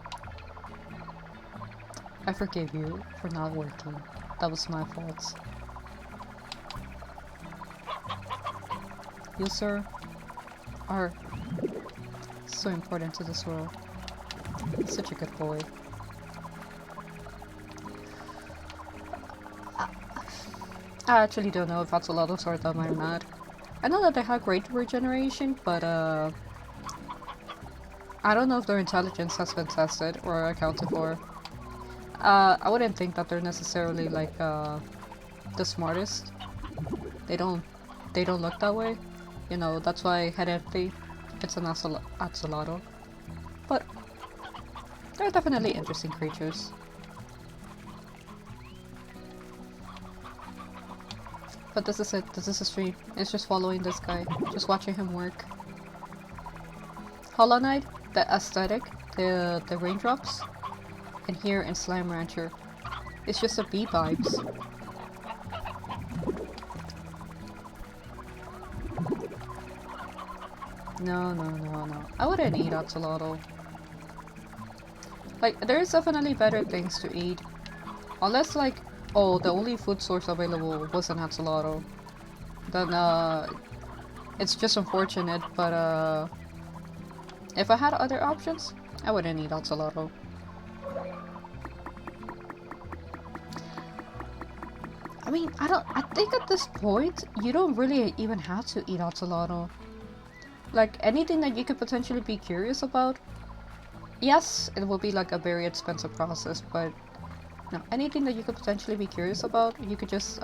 A: I forgive you for not working. That was my fault. You, sir, are so important to this world. Such a good boy. I actually don't know if axolotls are dumb or not. I know that they have great regeneration, but I don't know if their intelligence has been tested or accounted for. I wouldn't think that they're necessarily like the smartest. They don't look that way. You know, that's why head empty. It's an axolotl. But they're definitely interesting creatures. But this is it. This is a stream. It's just following this guy. Just watching him work. Hollow Knight, the aesthetic, the raindrops. And here in Slime Rancher, it's just a bee vibes. No. I wouldn't eat axolotl. Like, there's definitely better things to eat. Unless, like, oh, the only food source available was an axolotl. Then, it's just unfortunate, but, if I had other options, I wouldn't eat axolotl. I mean, I think at this point, you don't really even have to eat axolotl. Like, anything that you could potentially be curious about, yes, it will be like a very expensive process, but no, anything that you could potentially be curious about, you could just,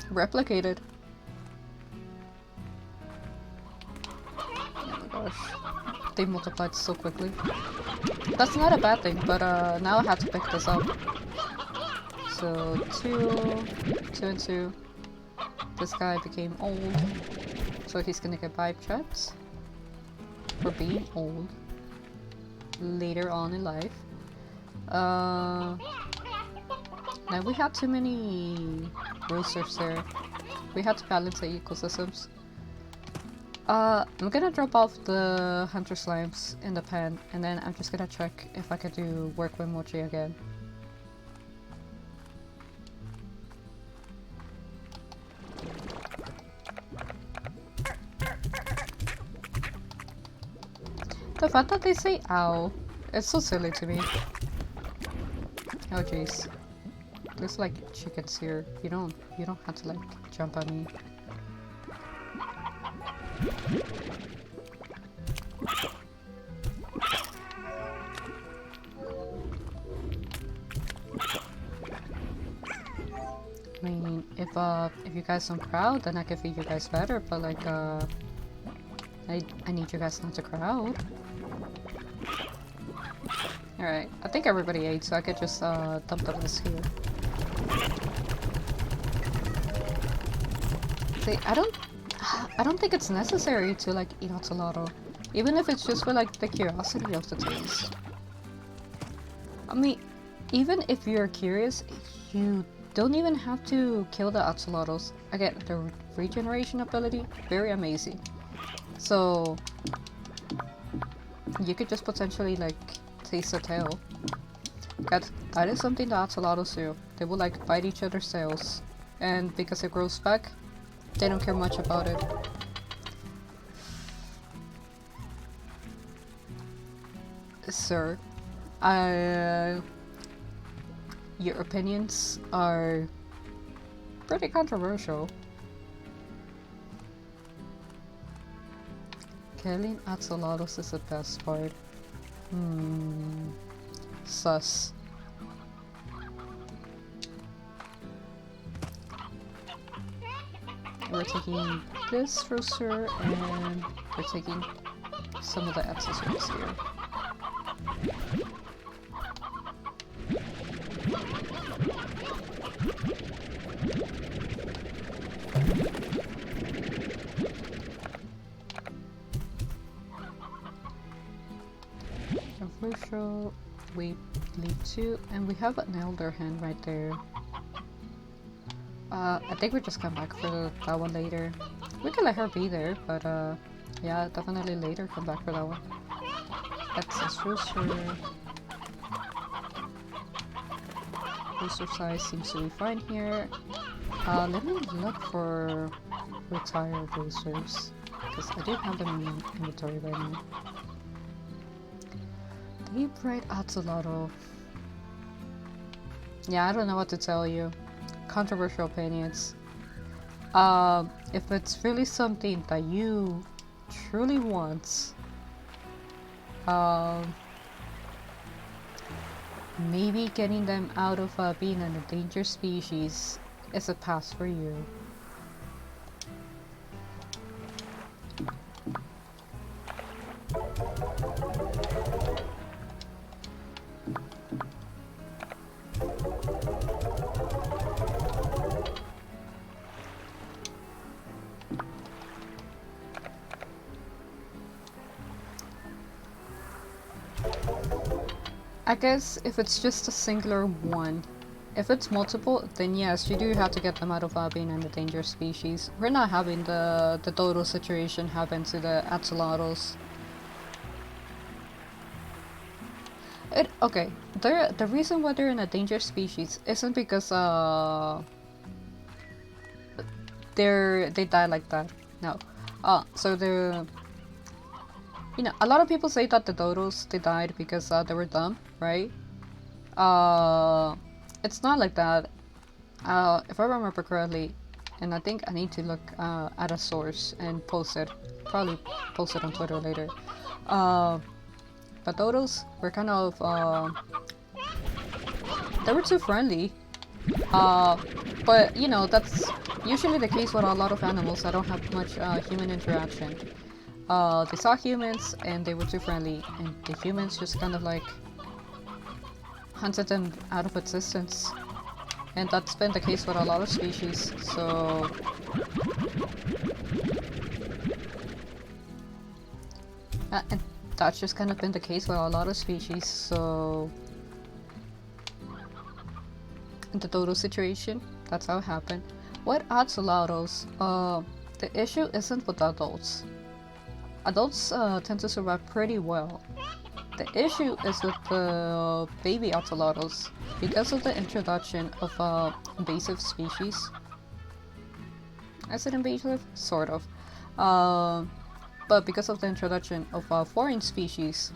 A: replicate it. Oh my gosh. They multiplied so quickly. That's not a bad thing, but now I have to pick this up. So 2 and 2. This guy became old, so he's gonna get vibe checks for being old later on in life. Now we had too many roosters there. We had to balance the ecosystems. I'm gonna drop off the hunter slimes in the pen, and then I'm just gonna check if I could do work with Mochi again. The fact that they say ow, it's so silly to me. Oh jeez. There's like chickens here. You don't have to like jump on me. I mean, if you guys don't crowd, then I can feed you guys better, but like I need you guys not to crowd. Alright, I think everybody ate, so I could just dump the list here. See, I don't think it's necessary to like eat axolotl, even if it's just for like the curiosity of the taste. I mean, even if you're curious, you don't even have to kill the axolotls. Again, the regeneration ability, very amazing. So you could just potentially like taste the tail. That is something that axolotls do. They will like bite each other's tails, and because it grows back, they don't care much about it. Sir, your opinions are pretty controversial. Killing axolotls is the best part. Sus. We're taking this rooster and we're taking some of the accessories here. Central, we leave 2, and we have an Elder Hen right there. I think we just come back for that one later. We can let her be there, but yeah, definitely later come back for that one. Excess rooster. Rooster size seems to be fine here. Let me look for retired roosters, because I do have them in my inventory right now. Deep Red Axolotl. Yeah, I don't know what to tell you. Controversial opinions. If it's really something that you truly want, maybe getting them out of being an endangered species is a pass for you. I guess if it's just a singular one. If it's multiple, then yes, you do have to get them out of being an endangered species. We're not having the dodo situation happen to the axolotls. Okay, the reason why they're an endangered species isn't because they die like that. No. So they're, you know, a lot of people say that the dodos they died because they were dumb, right? It's not like that. If I remember correctly, and I think I need to look at a source and post it. Probably post it on Twitter later. But dodos were kind of they were too friendly. But you know, that's usually the case with a lot of animals that don't have much human interaction. They saw humans and they were too friendly, and the humans just kind of like hunted them out of existence. And that's been the case with a lot of species, so... and that's just kind of been the case with a lot of species, so... In the dodo situation, that's how it happened. With axolotls, the issue isn't with adults. Adults tend to survive pretty well. The issue is with the baby axolotls. Because of the introduction of invasive species. Is it invasive? Sort of. But because of the introduction of foreign species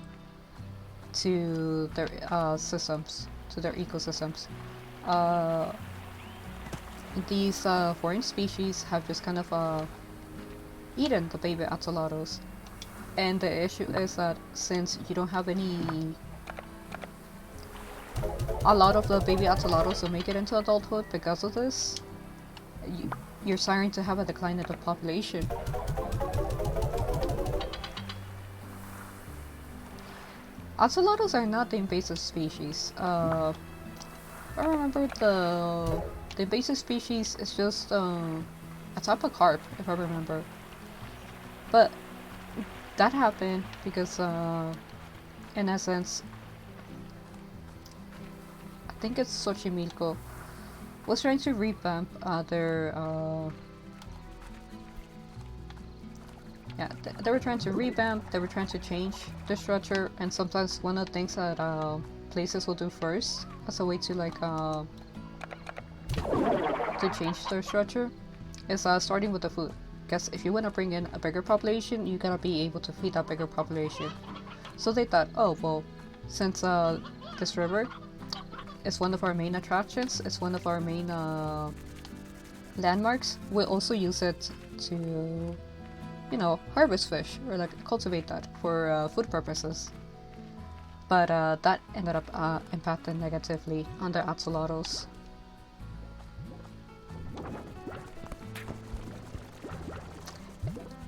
A: to their systems, to their ecosystems, these foreign species have just kind of eaten the baby axolotls. And the issue is that since you don't have a lot of the baby axolotls will make it into adulthood because of this, you're starting to have a decline in the population. Axolotls are not the invasive species. I remember the invasive species is just a type of carp, if I remember. But that happened because, in essence, I think it's Xochimilco was trying to revamp their, they were trying to revamp, they were trying to change the structure, and sometimes one of the things that places will do first as a way to like, to change their structure is starting with the food. Because if you want to bring in a bigger population, you gotta be able to feed that bigger population. So they thought, oh well, since this river is one of our main attractions, it's one of our main landmarks, we'll also use it to, you know, harvest fish or like cultivate that for food purposes. But that ended up impacting negatively on the axolotls.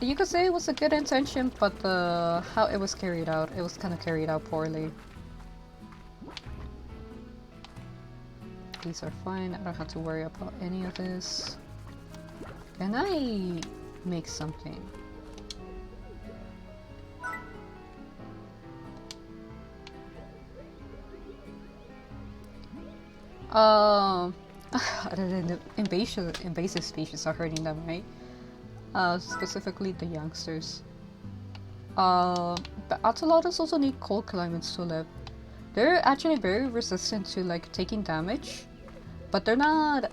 A: You could say it was a good intention, but how it was carried out, it was kind of carried out poorly. These are fine, I don't have to worry about any of this. Can I make something? Um, invasive species are hurting them, right? Specifically the youngsters. But axolotls also need cold climates to live. They're actually very resistant to like taking damage, but they're not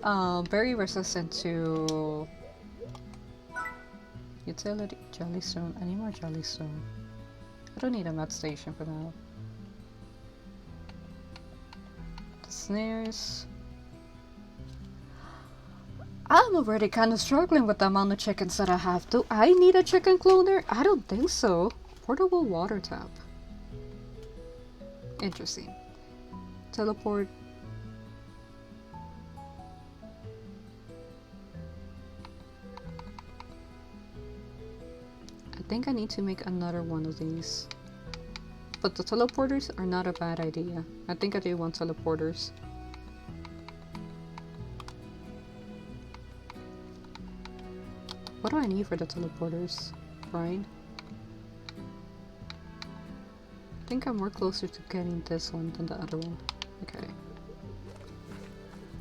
A: very resistant to utility jellystone. I need more jellystone. I don't need a med station for now. The snares. I'm already kind of struggling with the amount of chickens that I have. Do I need a chicken cloner? I don't think so. Portable water tap. Interesting. Teleport. I think I need to make another one of these. But the teleporters are not a bad idea. I think I do want teleporters. What do I need for the teleporters? Brine? I think I'm more closer to getting this one than the other one. Okay.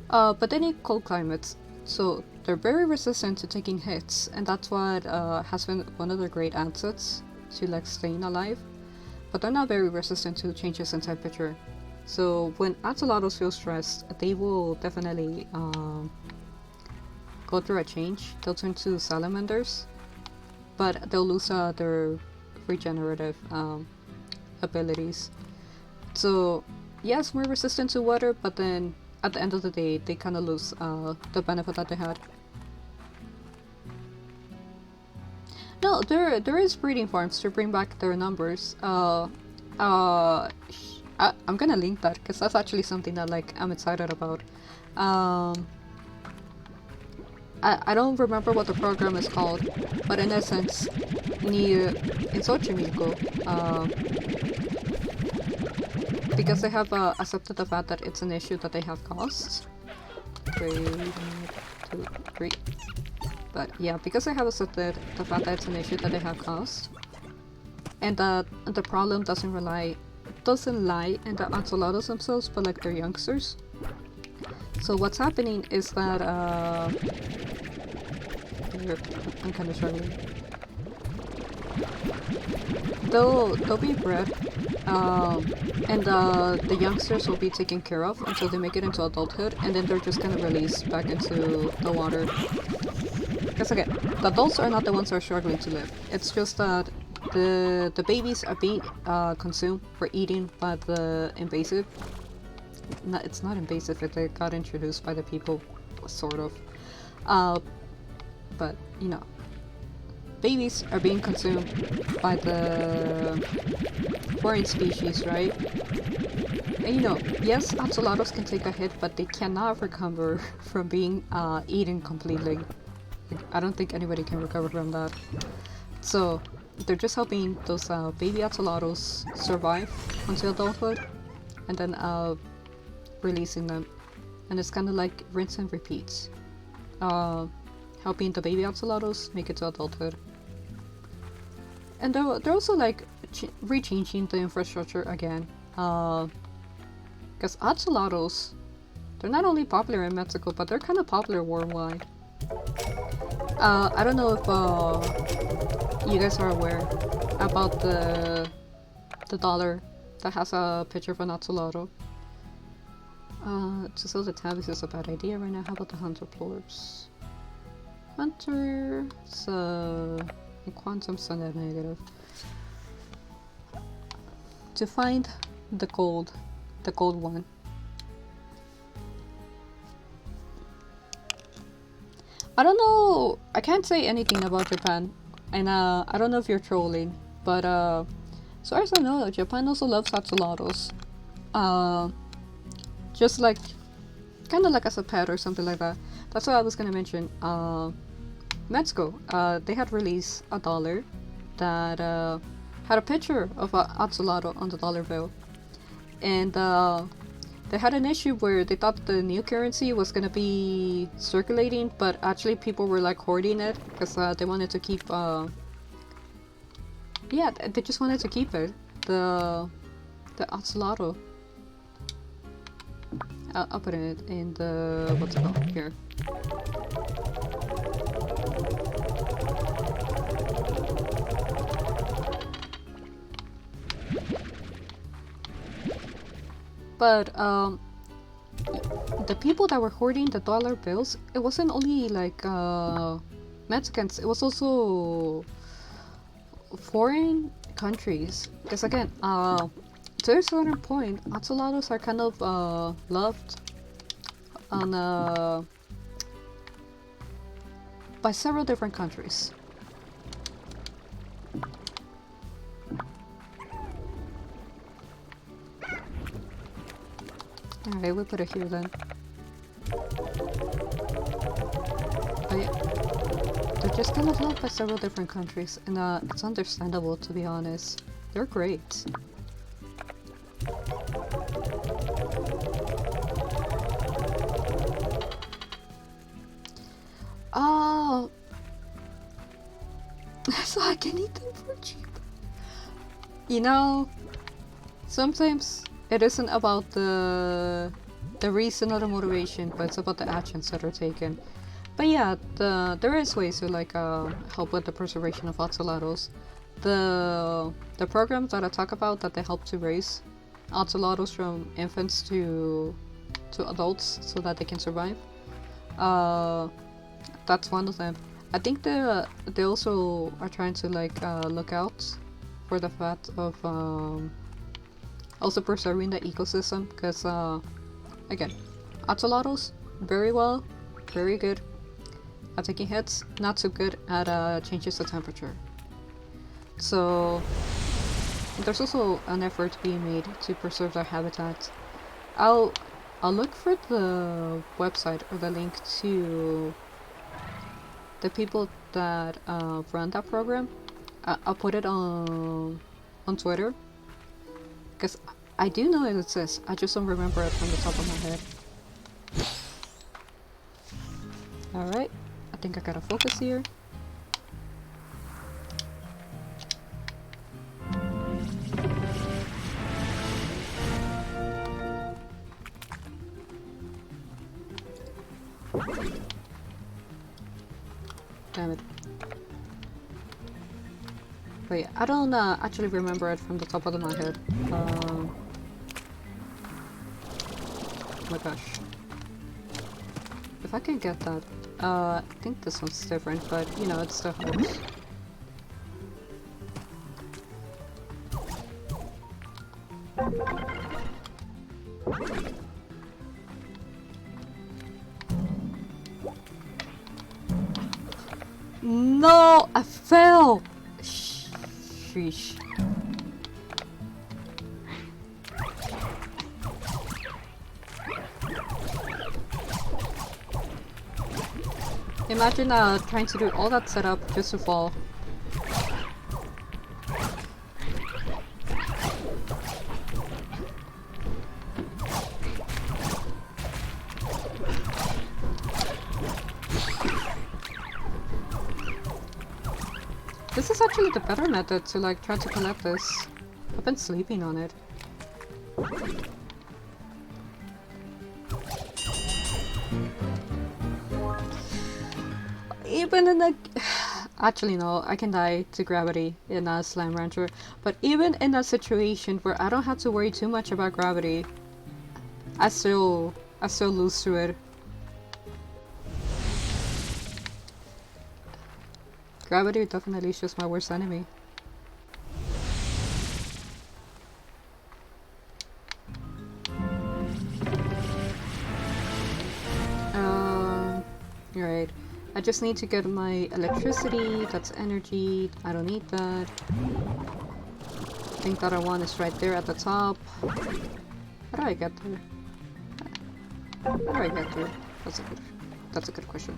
A: But they need cold climates, so they're very resistant to taking hits, and that's what has been one of their great assets to like staying alive. But they're not very resistant to changes in temperature. So when axolotls feel stressed, they will definitely go through a change. They'll turn to salamanders, but they'll lose their regenerative abilities. So yes, more resistant to water, but then at the end of the day, they kind of lose the benefit that they had. No, there is breeding farms to bring back their numbers. I'm gonna link that because that's actually something that like I'm excited about. I don't remember what the program is called, but in essence, in Xochimilco, because they have accepted the fact that it's an issue that they have caused. 3, 2, 3. But yeah, because they have accepted the fact that it's an issue that they have caused, and that the problem doesn't lie in the axolotls themselves, but like their youngsters. So what's happening is that I'm kind of struggling. They'll be bred, and the youngsters will be taken care of until they make it into adulthood, and then they're just gonna release back into the water. Because again, the adults are not the ones who are struggling to live. It's just that the babies are being consumed for eating by the invasive. It's not invasive, it got introduced by the people, sort of. But, you know, babies are being consumed by the foreign species, right? And you know, yes, axolotls can take a hit, but they cannot recover from being eaten completely. Like, I don't think anybody can recover from that. So, they're just helping those baby axolotls survive until adulthood, and then releasing them. And it's kind of like rinse and repeats. Helping the baby axolotls make it to adulthood. And they're also like rechanging the infrastructure again. Because axolotls, they're not only popular in Mexico, but they're kind of popular worldwide. I don't know if you guys are aware about the dollar that has a picture of an axolotl. To sell the tabbies is a bad idea right now. How about the hunter plorps? Hunter, so quantum standard negative. To find the gold one. I don't know. I can't say anything about Japan, and I don't know if you're trolling, but so as I know, Japan also loves axolotls. Just like, kind of like as a pet or something like that. That's what I was gonna mention. Mexico, they had released a dollar that had a picture of an axolotl on the dollar bill, and they had an issue where they thought the new currency was gonna be circulating, but actually people were like hoarding it because they wanted to keep. Yeah, they just wanted to keep it. The axolotl. I'll put it in the, what's it called, here. But, the people that were hoarding the dollar bills, it wasn't only like, Mexicans, it was also foreign countries. Because again, to a certain point, axolotls are kind of loved on by several different countries. Alright, we put it here then. But yeah, they're just kind of loved by several different countries, and it's understandable, to be honest. They're great. Oh, so I can eat them for cheap. You know, sometimes it isn't about the reason or the motivation, but it's about the actions that are taken. But yeah, there is ways to like help with the preservation of axolotls. The programs that I talk about that they help to raise axolotls from infants to adults so that they can survive. That's one of them. I think they also are trying to like look out for the fact of also preserving the ecosystem, because again, axolotls very good at taking hits, not so good at changes of temperature. So there's also an effort being made to preserve their habitat. I'll look for the website or the link to the people that run that program. I'll put it on Twitter, because I do know it exists. I just don't remember it from the top of my head. Alright, I think I gotta focus here. Damn it. But yeah, I don't actually remember it from the top of my head. Oh my gosh. If I can get that. I think this one's different, but you know, it still helps. No! I fell! Sheesh. Imagine trying to do all that setup just to fall. This is actually the better method to like try to collect this. I've been sleeping on it. Even in a... Actually no, I can die to gravity in a Slime Rancher, but even in a situation where I don't have to worry too much about gravity, I still lose to it. Gravity definitely is just my worst enemy. Alright. I just need to get my electricity, that's energy, I don't need that. I think that I want is right there at the top. How do I get there? How do I get there? That's a good question.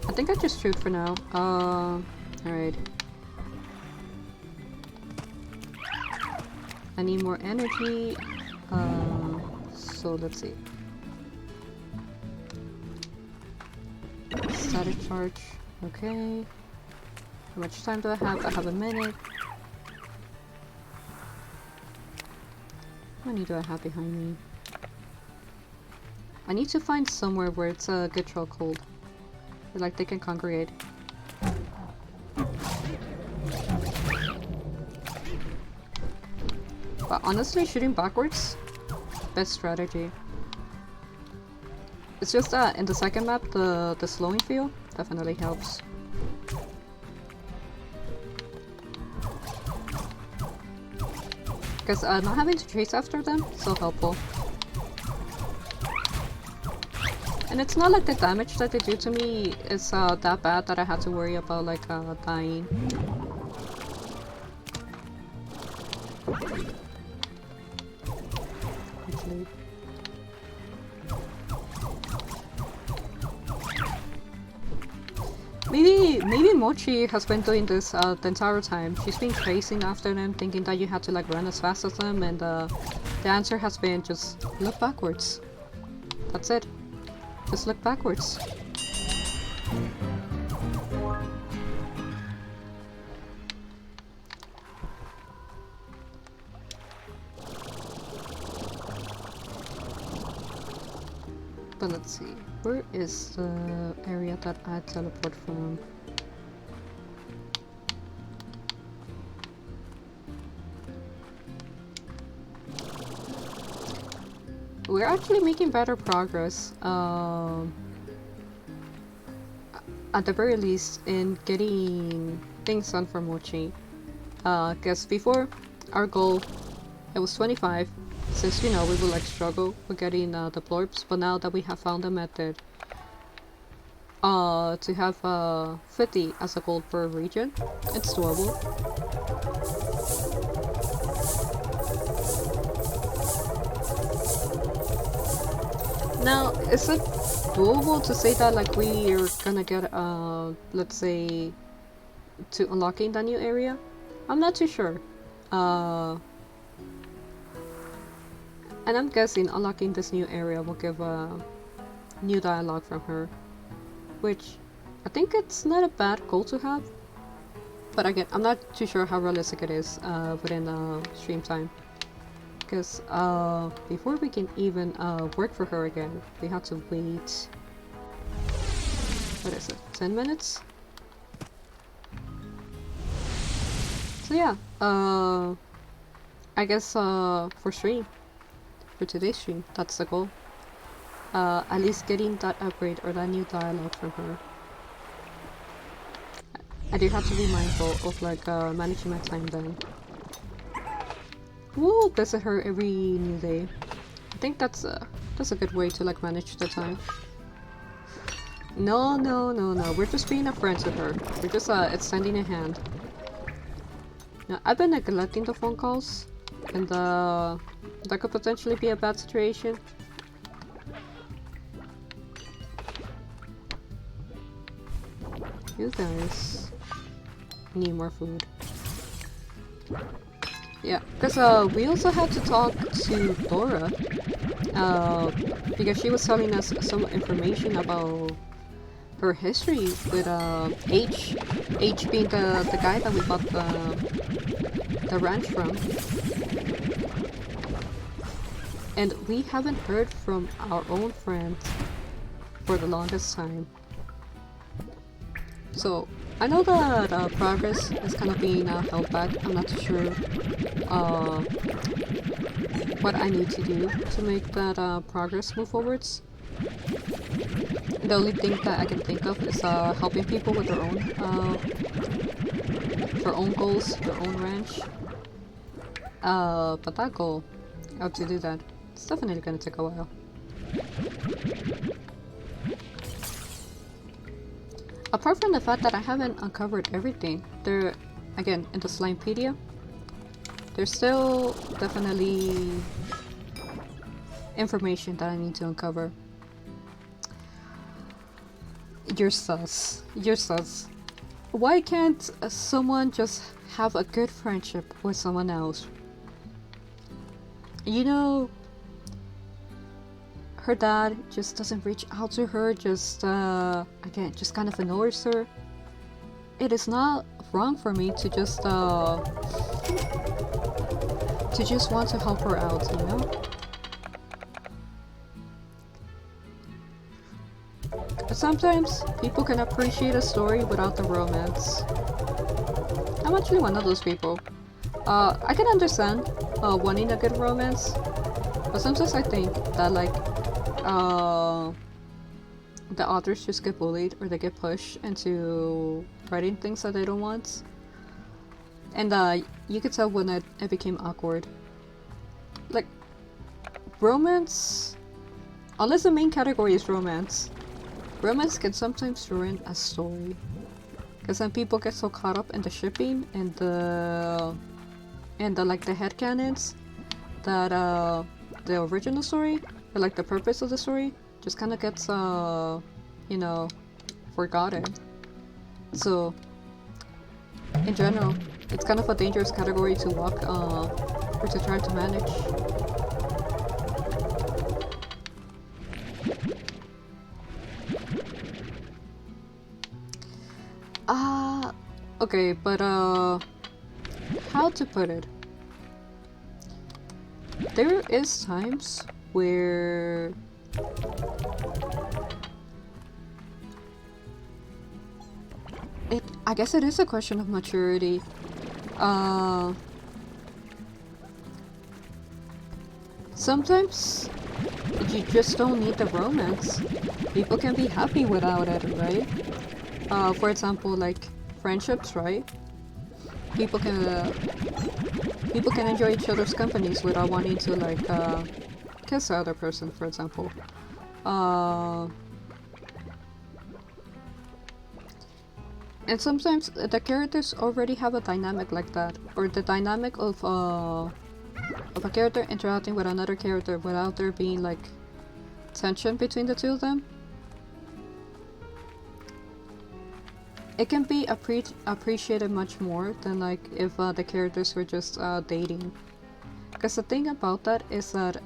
A: I think I just shoot for now. Alright. I need more energy. So let's see. static charge. Okay. How much time do I have? I have a minute. How many do I have behind me? I need to find somewhere where it's a good chokehold. Like they can congregate. But honestly, shooting backwards, best strategy. It's just that in the second map, the slowing feel definitely helps. Because not having to chase after them, so helpful. And it's not like the damage that they do to me is that bad that I have to worry about like dying. Actually. Maybe Mochi has been doing this the entire time. She's been chasing after them, thinking that you had to like run as fast as them, and the answer has been just look backwards. That's it. Just look backwards. But let's see, where is the area that I teleport from? We're actually making better progress, at the very least, in getting things done for Mochi. Because before, our goal, it was 25, since, you know, we would like struggle with getting the blorbs, but now that we have found a method to have 50 as a goal per region, it's doable. Now, is it doable to say that like we are gonna get let's say to unlocking the new area? I'm not too sure. And I'm guessing unlocking this new area will give a new dialogue from her, which I think it's not a bad goal to have. But again, I'm not too sure how realistic it is within stream time. Because before we can even work for her again, we have to wait. What is it? 10 minutes? So yeah, I guess for stream, for today's stream, that's the goal. At least getting that upgrade or that new dialogue from her. I do have to be mindful of like managing my time then. We'll visit her every new day. I think that's a good way to like manage the time. No, we're just being a friend to her. We're just extending a hand. Now, I've been neglecting the phone calls, and that could potentially be a bad situation. You guys need more food. Yeah, because we also had to talk to Dora, because she was telling us some information about her history with H being the guy that we bought the ranch from. And we haven't heard from our own friend for the longest time. So I know that progress is kind of being held back. I'm not too sure what I need to do to make that progress move forwards. The only thing that I can think of is helping people with their own goals, their own ranch. But that goal, how to do that, it's definitely gonna take a while. Apart from the fact that I haven't uncovered everything, there, again, in the Slimepedia, there's still definitely information that I need to uncover. You're sus. You're sus. Why can't someone just have a good friendship with someone else? You know, her dad just doesn't reach out to her, just again, just kind of ignores her. It is not wrong for me to just want to help her out, you know? Sometimes people can appreciate a story without the romance. I'm actually one of those people. I can understand wanting a good romance, but sometimes I think that like the authors just get bullied or they get pushed into writing things that they don't want. And you could tell when it became awkward. Like, romance, unless the main category is romance can sometimes ruin a story. Because then people get so caught up in the shipping and the like the headcanons that the original story, or like the purpose of the story, just kind of gets you know, forgotten. So in general, it's kind of a dangerous category to walk or to try to manage. Okay, but how to put it? There is times where I guess it is a question of maturity. Sometimes you just don't need the romance. People can be happy without it, right? For example, like friendships, right? People can enjoy each other's companies without wanting to like kiss the other person, for example. And sometimes the characters already have a dynamic like that, or the dynamic of a character interacting with another character without there being like tension between the two of them. It can be appreciated much more than like if the characters were just dating. Because the thing about that is that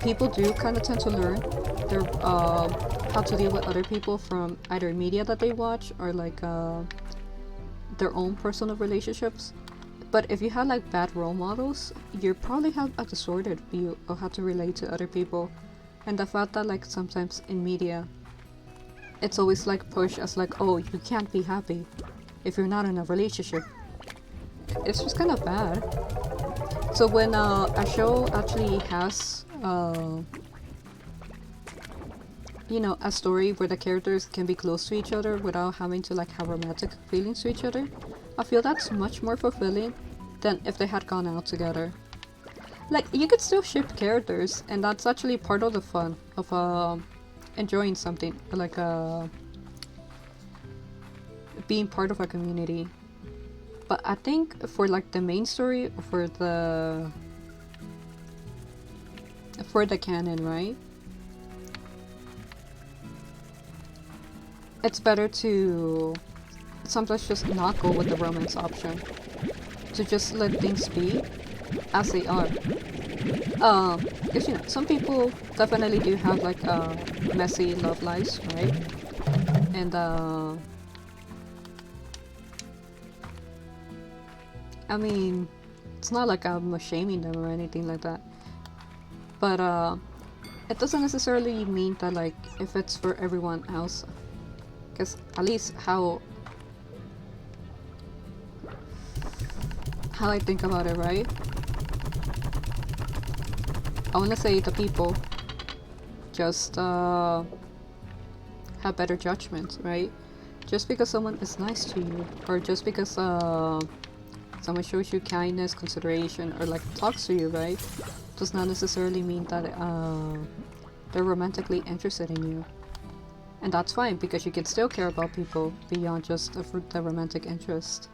A: people do kind of tend to learn their how to deal with other people from either media that they watch or like their own personal relationships. But if you have like bad role models, you probably have a distorted view of how to relate to other people. And the fact that like sometimes in media it's always like pushed as like, oh, you can't be happy if you're not in a relationship. It's just kind of bad. So when a show actually has you know, a story where the characters can be close to each other without having to like have romantic feelings to each other, I feel that's much more fulfilling than if they had gone out together. Like, you could still ship characters, and that's actually part of the fun of enjoying something, like being part of a community. But I think for like the main story, for the canon, right? It's better to sometimes just not go with the romance option. To just let things be as they are. Because, you know, some people definitely do have like messy love lives, right? And I mean, it's not like I'm shaming them or anything like that. But it doesn't necessarily mean that like if it's for everyone else. Because at least how I think about it, right? I want to say the people just have better judgment, right? Just because someone is nice to you, or just because someone shows you kindness, consideration, or like talks to you, right? Does not necessarily mean that they're romantically interested in you. And that's fine, because you can still care about people beyond just the romantic interest.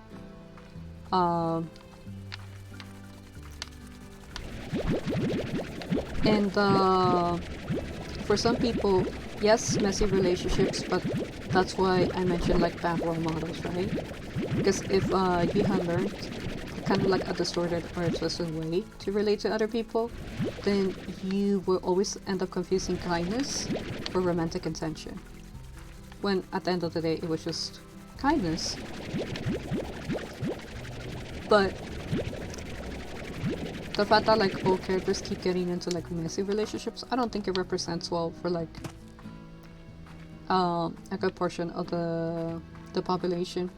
A: And for some people, yes, messy relationships, but that's why I mentioned like bad role models, right? Because if you have learned the kind of like a distorted or a twisted way to relate to other people, then you will always end up confusing kindness for romantic intention. When at the end of the day, it was just kindness. But the fact that like both characters keep getting into like messy relationships, I don't think it represents well for like a good portion of the population.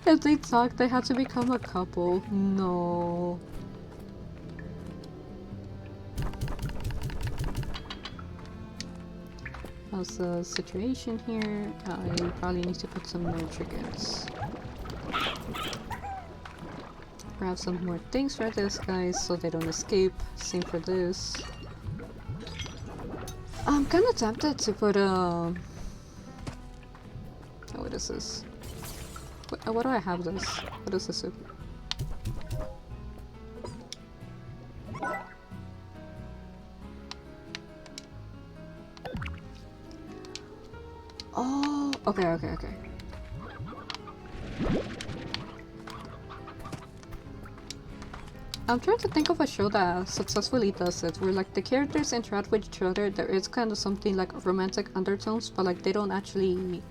A: If they talk, they had to become a couple. No. How's the situation here? I probably need to put some more chickens. Grab some more things for this guys so they don't escape. Same for this. I'm kinda tempted to put oh, what is this? What do I have this? What is this? Oh, okay. I'm trying to think of a show that successfully does it, where like the characters interact with each other, there is kind of something like romantic undertones, but like they don't actually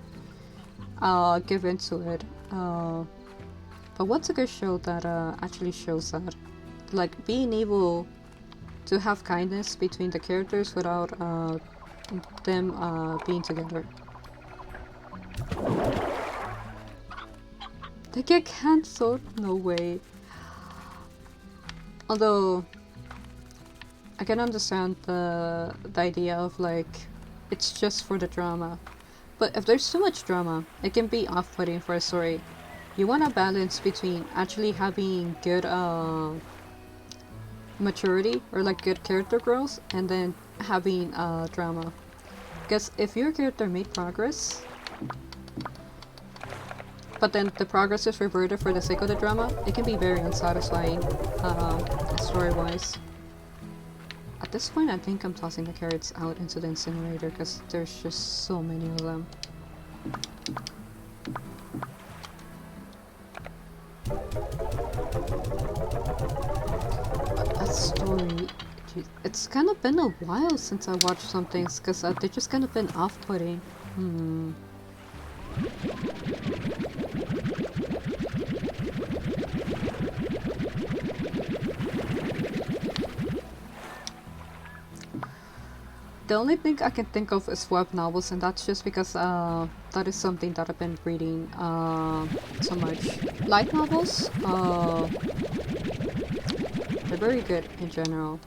A: give into it. But what's a good show that actually shows that? Like being able to have kindness between the characters without them being together. They get cancelled? No way. Although I can understand the idea of like it's just for the drama. But if there's too much drama, it can be off-putting for a story. You want a balance between actually having good maturity or like good character growth and then having drama. Because if your character made progress, but then the progress is reverted for the sake of the drama, it can be very unsatisfying story-wise. At this point, I think I'm tossing the carrots out into the incinerator because there's just so many of them. A story. Geez, it's kind of been a while since I watched some things because they've just kind of been off-putting. The only thing I can think of is web novels, and that's just because that is something that I've been reading so much. Light novels, they're very good in general.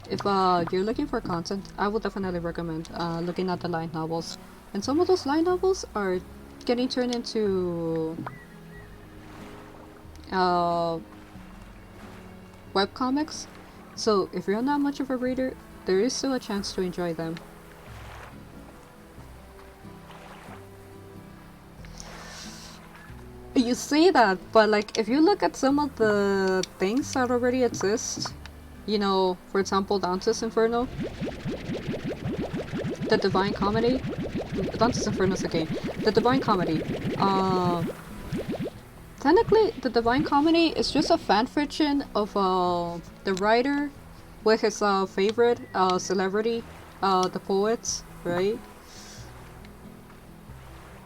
A: If you're looking for content, I would definitely recommend looking at the light novels. And some of those light novels are getting turned into web comics. So if you're not much of a reader, there is still a chance to enjoy them. You say that, but like if you look at some of the things that already exist, you know, for example, Dante's Inferno, the Divine Comedy, Dante's Inferno is a game, the Divine Comedy, technically the Divine Comedy is just a fanfiction of the writer with his favorite celebrity, the poet, right?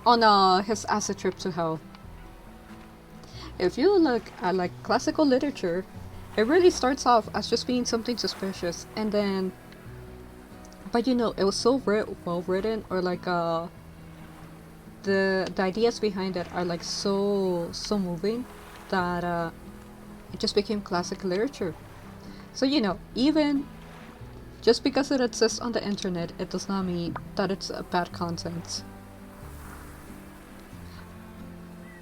A: On his acid trip to hell. If you look at like classical literature, it really starts off as just being something suspicious, and then, but you know, it was so well written, or like the ideas behind it are like so moving that it just became classic literature. So you know, even just because it exists on the internet, it does not mean that it's bad content.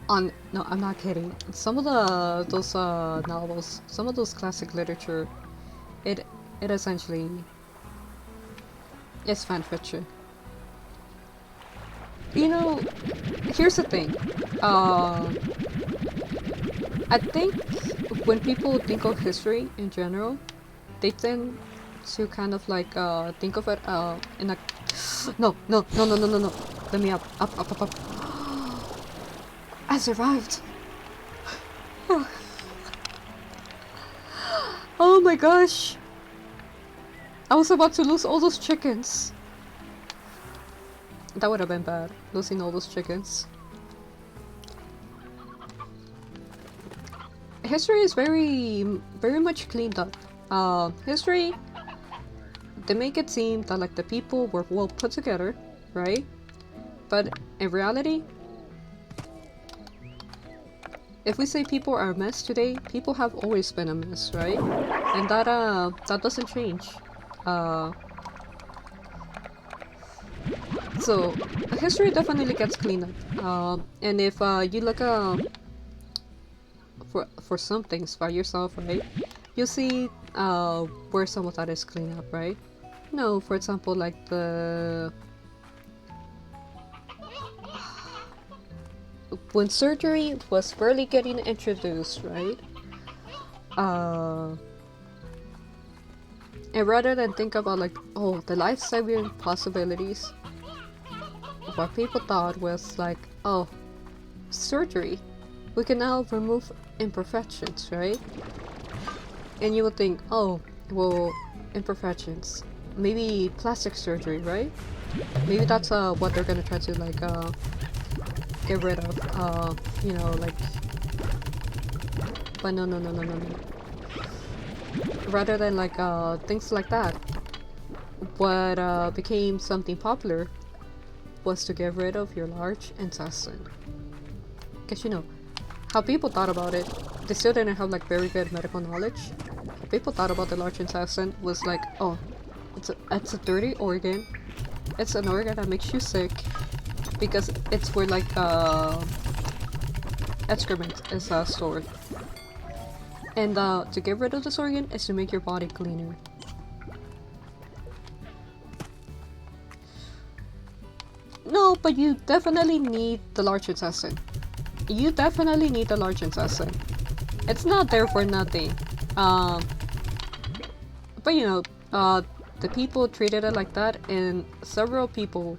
A: No, I'm not kidding. Some of those novels, some of those classic literature, it essentially is fan fiction. You know, here's the thing. I think when people think of history in general, they tend to kind of like think of it in a no. Let me up. I survived! Oh my gosh! I was about to lose all those chickens. That would have been bad, losing all those chickens. History is very much cleaned up. History, they make it seem that like the people were well put together, right? But in reality, if we say people are a mess today, people have always been a mess, right? And that doesn't change. So history definitely gets cleaned up. And if you look for some things by yourself, right? You see where some of that is cleaned up, right? No, for example, like when surgery was barely getting introduced, right? And rather than think about like, oh, the life-saving possibilities, what people thought was like, oh, surgery, we can now remove imperfections, right? And you would think, oh, well, imperfections, maybe plastic surgery, right? Maybe that's what they're gonna try to like get rid of, you know, like. But no. Rather than like things like that, what became something popular was to get rid of your large intestine. Cause you know, how people thought about it, they still didn't have like very good medical knowledge. How people thought about the large intestine was like, oh, it's a dirty organ. It's an organ that makes you sick because it's where like excrement is stored. And to get rid of this organ is to make your body cleaner. No, but you definitely need the large intestine. You definitely need the large intestine. It's not there for nothing. But you know, the people treated it like that, and several people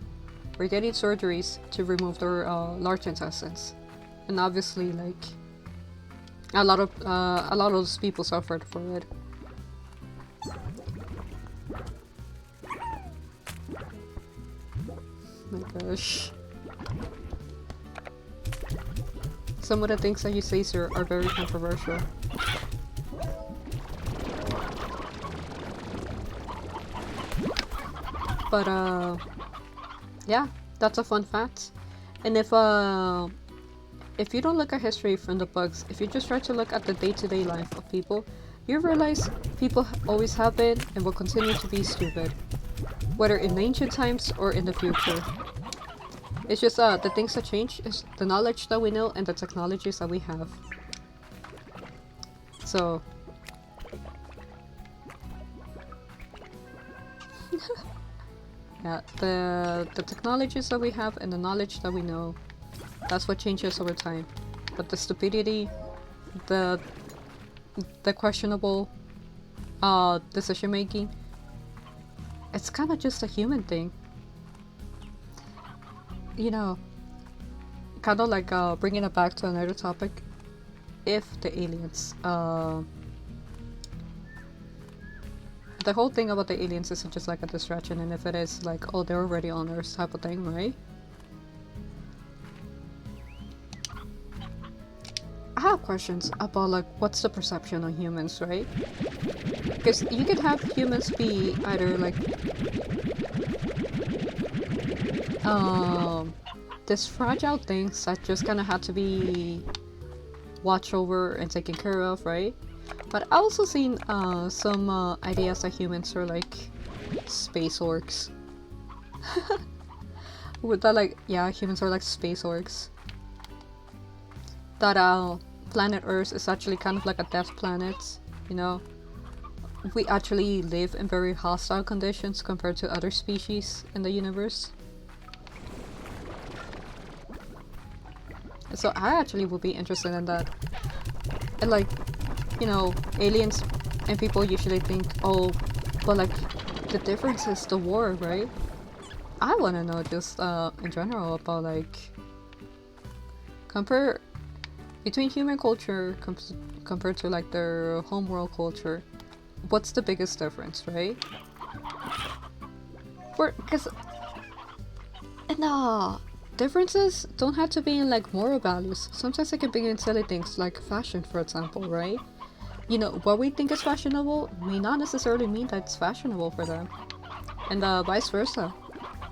A: were getting surgeries to remove their large intestines. And obviously, like, a lot of those people suffered for it. My gosh. Some of the things that you say, sir, are very controversial. But yeah, that's a fun fact. And if you don't look at history from the books, if you just try to look at the day-to-day life of people, you realize people always have been and will continue to be stupid, whether in ancient times or in the future. It's just the things that change is the knowledge that we know and the technologies that we have. So yeah, the technologies that we have and the knowledge that we know, that's what changes over time. But the stupidity, the questionable decision making, it's kind of just a human thing. You know, kind of like bringing it back to another topic. If the aliens, the whole thing about the aliens isn't just like a distraction, and if it is like, oh, they're already on Earth type of thing, right? I have questions about like what's the perception on humans, right? Because you could have humans be either like this fragile things that just kind of had to be watched over and taken care of, right? But I also seen some ideas that humans are like space orcs. With that, like, yeah, humans are like space orcs. That planet Earth is actually kind of like a death planet, you know? We actually live in very hostile conditions compared to other species in the universe. So I actually would be interested in that. And like, you know, aliens and people usually think, oh, but like, the difference is the war, right? I want to know just in general about like Compare between human culture compared to like their homeworld culture. What's the biggest difference, right? Because differences don't have to be in like moral values. Sometimes it can be in silly things like fashion, for example, right? You know, what we think is fashionable may not necessarily mean that it's fashionable for them, and vice versa.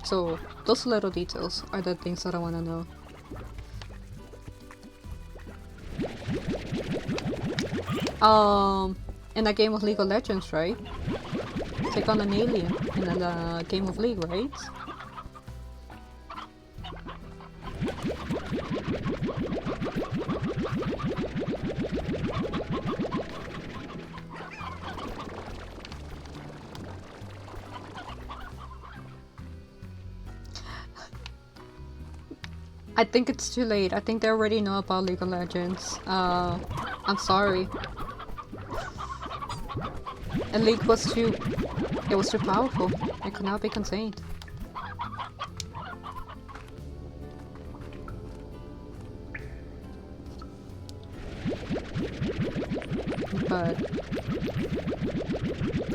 A: So those little details are the things that I want to know. In a game of League of Legends, right? Take on an alien in a game of League, right? I think it's too late. I think they already know about League of Legends. I'm sorry. And League was too... It was too powerful. It could not be contained. But...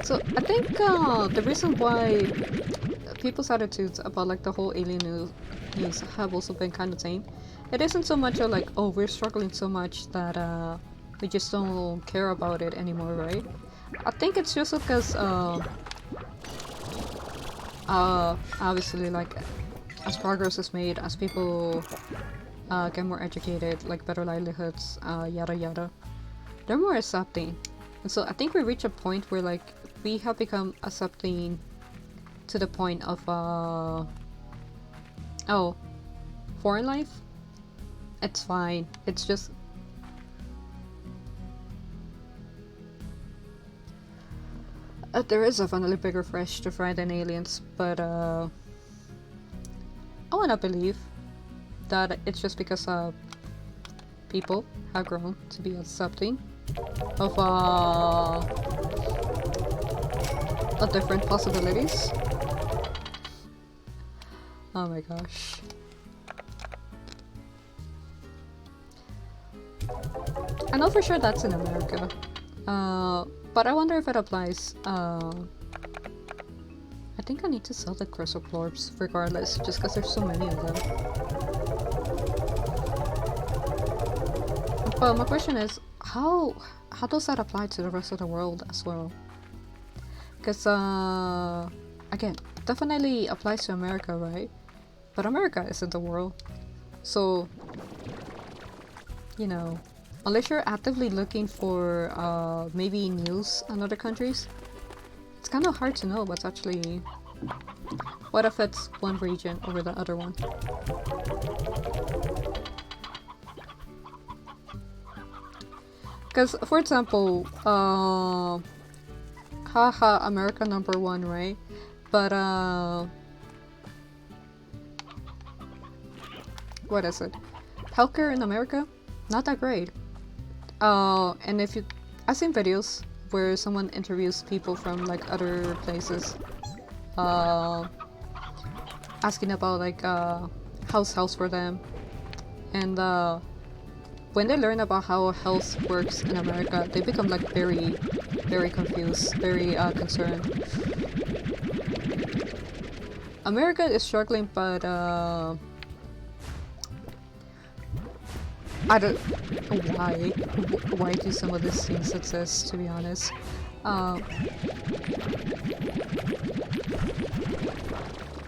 A: So, I think the reason why people's attitudes about like the whole alien news have also been kind of tame. It isn't so much of like, oh, we're struggling so much that we just don't care about it anymore, right? I think it's just because obviously, like, as progress is made, as people get more educated, like better livelihoods, yada yada, they're more accepting. And so I think we reach a point where like we have become accepting to the point of oh, foreign life? It's fine. It's just there is definitely bigger fish to fry than aliens, but I wanna believe that it's just because people have grown to be accepting of different possibilities. Oh my gosh. I know for sure that's in America. But I wonder if it applies. I think I need to sell the crystal orbs regardless, just because there's so many of them. But my question is, how does that apply to the rest of the world as well? Because, again, definitely applies to America, right? But America isn't the world. So, you know, unless you're actively looking for maybe news on other countries, it's kind of hard to know what's actually... what affects one region over the other one. Because, for example, haha, America #1, right? But, what is it? Healthcare in America? Not that great. And if you... I've seen videos where someone interviews people from, like, other places. Asking about, like, how's health for them. And, when they learn about how health works in America, they become, like, very, very confused, very, concerned. America is struggling, but, I don't... Why do some of these things exist, to be honest? I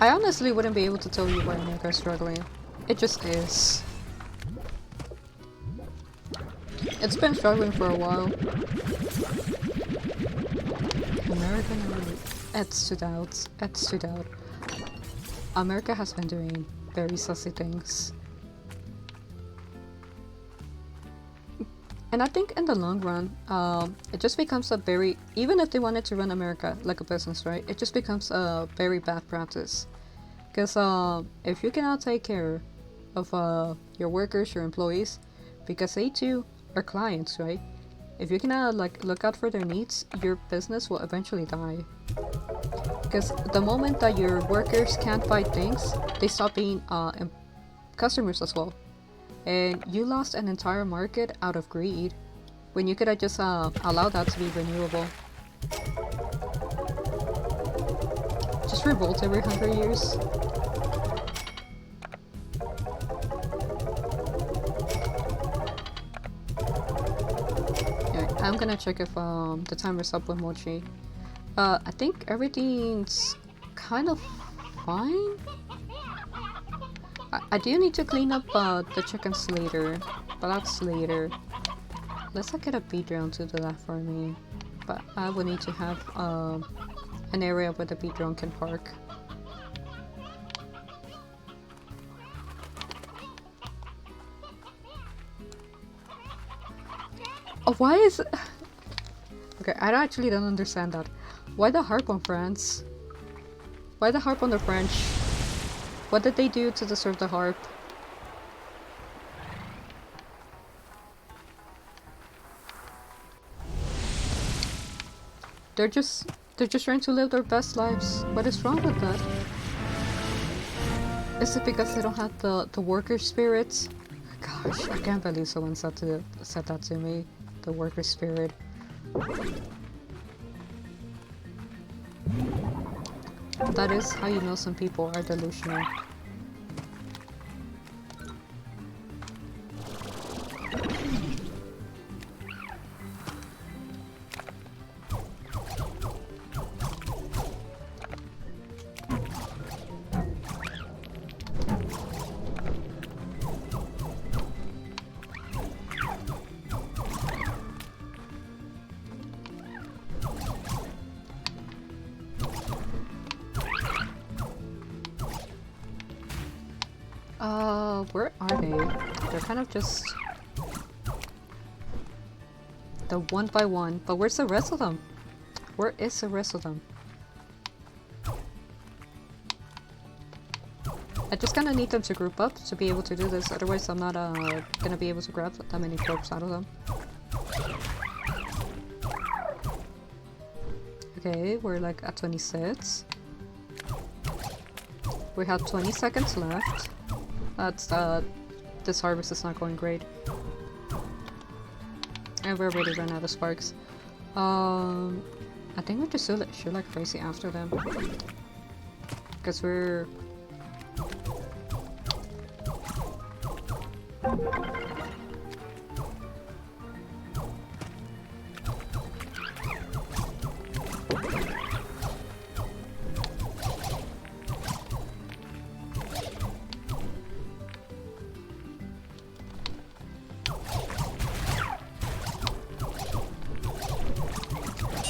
A: honestly wouldn't be able to tell you why America is struggling. It just is. It's been struggling for a while. America never... It stood out. America has been doing very sussy things. And I think in the long run, it just becomes a very... Even if they wanted to run America like a business, right? It just becomes a very bad practice. Because if you cannot take care of your workers, your employees, because they too are clients, right? If you cannot like look out for their needs, your business will eventually die. Because the moment that your workers can't buy things, they stop being customers as well. and you lost an entire market out of greed when you could have just allowed that to be renewable. Just revolt every 100 years. Yeah, I'm gonna check if the timer's up with Mochi. I think everything's kind of fine. I do need to clean up the chickens later, but that's later. Let's get a bee drone to do that for me. But I will need to have an area where the bee drone can park. Oh, why is it? Okay, I actually don't understand that. Why the harp on France? Why the harp on the French? What did they do to deserve the harp? They're just trying to live their best lives. What is wrong with that? Is it because they don't have the worker spirit? Gosh, I can't believe someone said that to me. The worker spirit. That is how you know some people are delusional. Where are they? They're kind of just the one by one, but where's the rest of them? Where is the rest of them? I just kind of need them to group up to be able to do this, otherwise I'm not gonna be able to grab that many corpses out of them. Okay, we're like at 26. We have 20 seconds left. That's this harvest is not going great. And we're already run out of sparks. I think we just shoot like crazy after them. Because we're...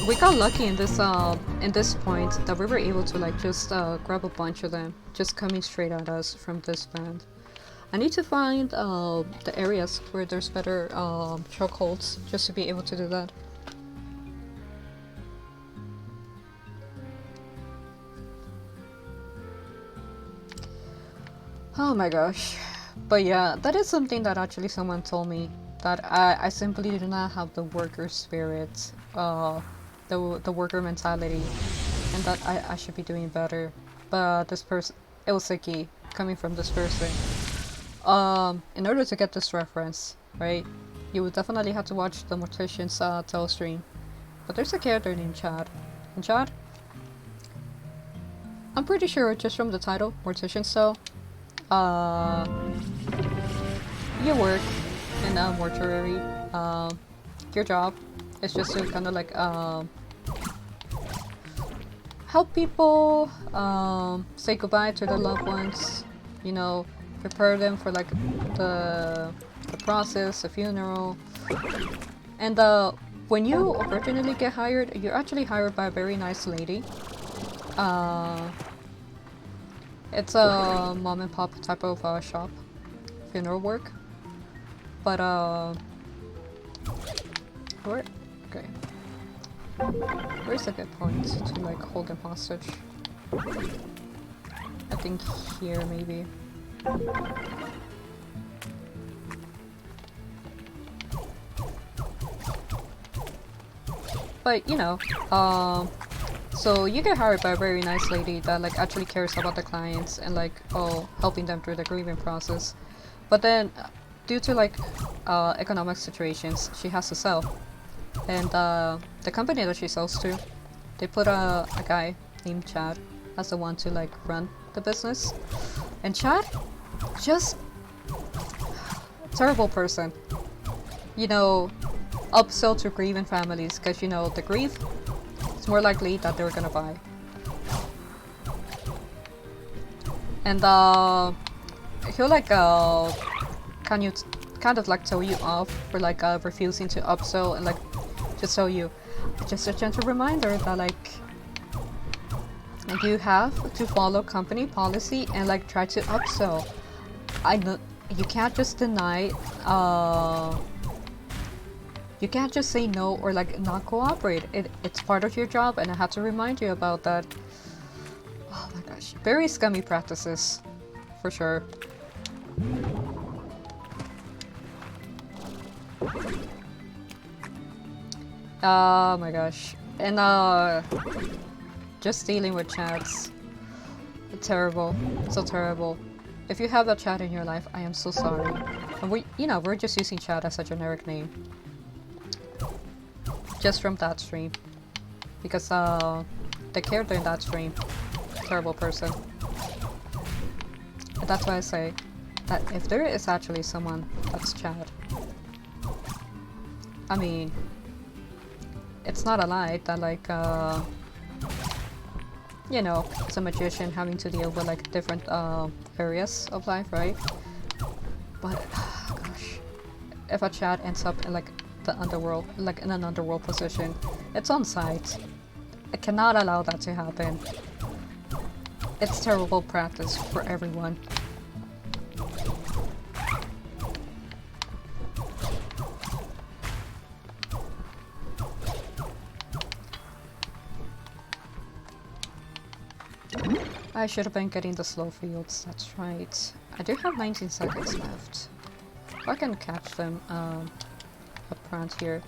A: We got lucky in this point that we were able to like just grab a bunch of them just coming straight at us from this band. I need to find the areas where there's better chokeholds just to be able to do that. Oh my gosh. But yeah, that is something that actually someone told me, that I simply do not have the worker spirit, the worker mentality, and that I should be doing better. But this person, Ilseki, coming from this person, in order to get this reference, right, you would definitely have to watch the Mortician's telestream. But there's a character named Chad. And Chad, I'm pretty sure just from the title, Mortician's Tale, you work in a mortuary. Your job is just to kind of like help people say goodbye to their loved ones, you know, prepare them for like the process, the funeral. And when you originally get hired, you're actually hired by a very nice lady. It's a mom and pop type of shop, funeral work. But where? Okay. Where's a good point to like hold him hostage? I think here maybe. But you know, so you get hired by a very nice lady that like actually cares about the clients and like helping them through the grieving process. But then due to like economic situations, she has to sell. And the company that she sells to, they put a guy named Chad as the one to like run the business. And Chad, just terrible person. You know, upsell to grieving families, because you know the grief, it's more likely that they're gonna buy. And he'll like kind of like tell you off for like refusing to upsell, and like just tell you, just a gentle reminder that like you have to follow company policy and like try to upsell. I know you can't just deny, you can't just say no or like not cooperate. It's part of your job, and I have to remind you about that. Oh my gosh, very scummy practices, for sure. Oh my gosh. And just dealing with chats. Terrible. So terrible. If you have that chat in your life, I am so sorry. And we're just using chat as a generic name. Just from that stream. Because the character in that stream, terrible person. And that's why I say that if there is actually someone that's Chad, I mean, it's not a lie that like you know, it's a magician having to deal with like different areas of life, right? But gosh, if a Chad ends up in like the underworld, like in an underworld position, it's on site. I cannot allow that to happen. It's terrible practice for everyone. I should have been getting the slow fields, that's right. I do have 19 seconds left. I can catch them up front here.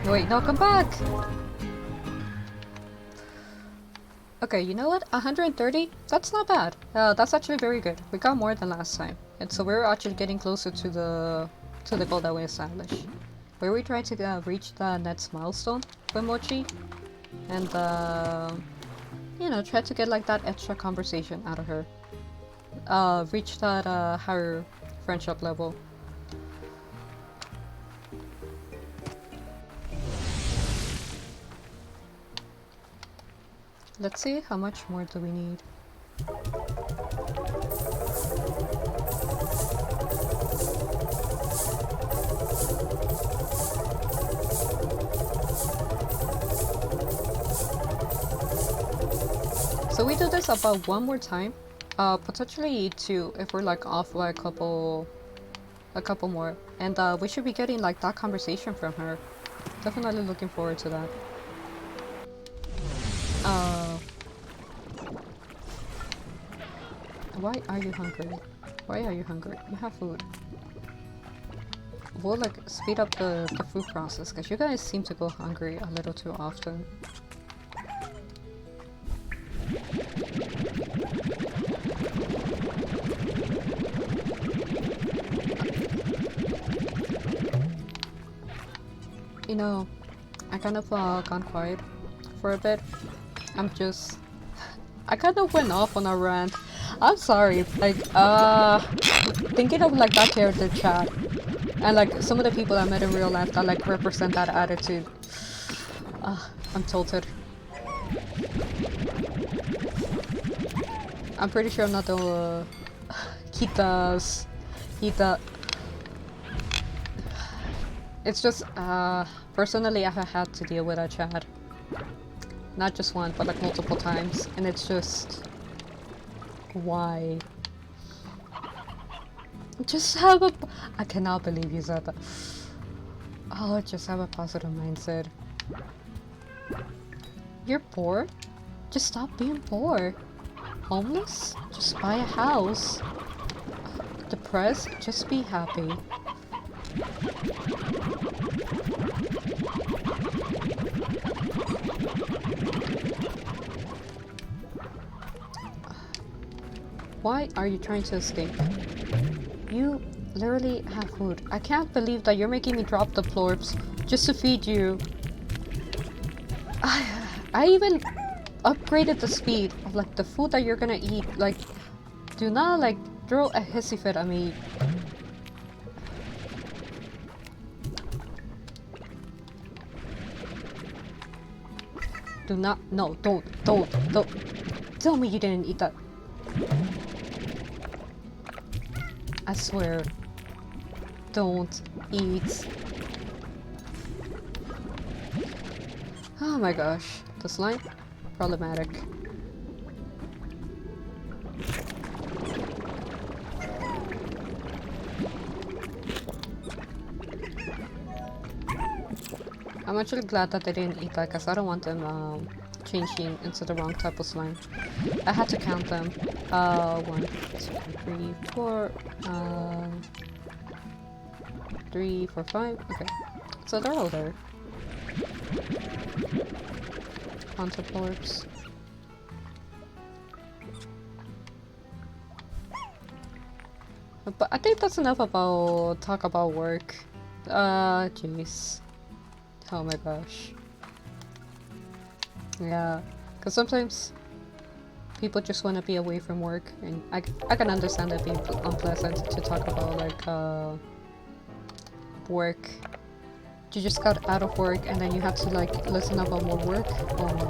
A: Wait, no, come back! Okay, you know what? 130? That's not bad. That's actually very good. We got more than last time. And so we're actually getting closer to the goal that we established. Where we try to reach the next milestone with Mochi. And, you know, try to get like that extra conversation out of her. Reach that higher friendship level. Let's see, how much more do we need? So we do this about one more time, potentially two if we're like off by a couple more, and we should be getting like that conversation from her. Definitely looking forward to that. Why are you hungry? Why are you hungry? You have food. We'll like speed up the food process, because you guys seem to go hungry a little too often. You know, I kind of gone quiet for a bit. I kind of went off on a rant. I'm sorry, like, thinking of like that character chat, and like some of the people I met in real life that like represent that attitude. I'm tilted. I'm pretty sure I'm not the Kita. It's just, personally I have had to deal with that chat. Not just one, but like multiple times, and it's just... Why? Just have a... I cannot believe you said that. Oh, just have a positive mindset. You're poor? Just stop being poor. Homeless? Just buy a house. Depressed? Just be happy. Why are you trying to escape? You literally have food. I can't believe that you're making me drop the plorps just to feed you. I even upgraded the speed of like the food that you're gonna eat. Like, do not like throw a hissy fit at me. Do not, no, don't. Tell me you didn't eat that. I swear. Don't eat. Oh my gosh. The slime? Problematic. I'm actually glad that they didn't eat that because I don't want them changing into the wrong type of slime. I had to count them. 1, 2, 3, 4, 3, 4, 5. Okay. So they're all there. Onto plorps. But I think that's enough about talk about work. Jeez. Oh my gosh. Yeah, because sometimes people just want to be away from work, and I can understand it being unpleasant to talk about like work. You just got out of work and then you have to like listen about more work. Oh no.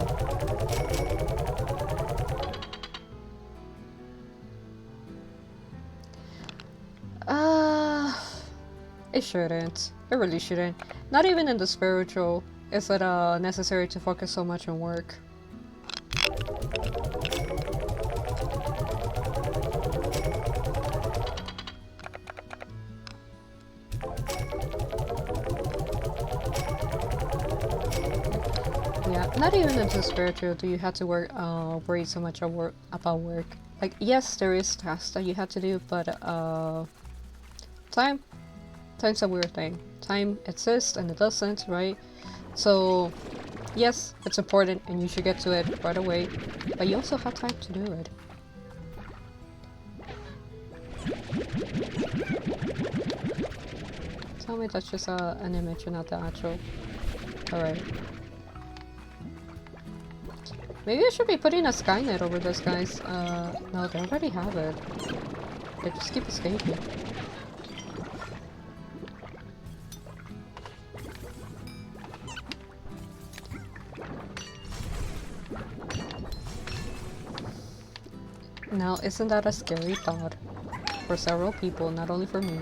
A: It shouldn't. It really shouldn't. Not even in the spiritual is it necessary to focus so much on work. Yeah, not even in the spiritual do you have to worry so much about work. Like, yes, there is tasks that you have to do, but time's a weird thing. Time exists and it doesn't, right? So yes, it's important and you should get to it right away, but you also have time to do it. Tell me that's just an image and not the actual. Alright. Maybe I should be putting a Skynet over this, guys. No, they already have it. They just keep escaping. Now, isn't that a scary thought? For several people, not only for me.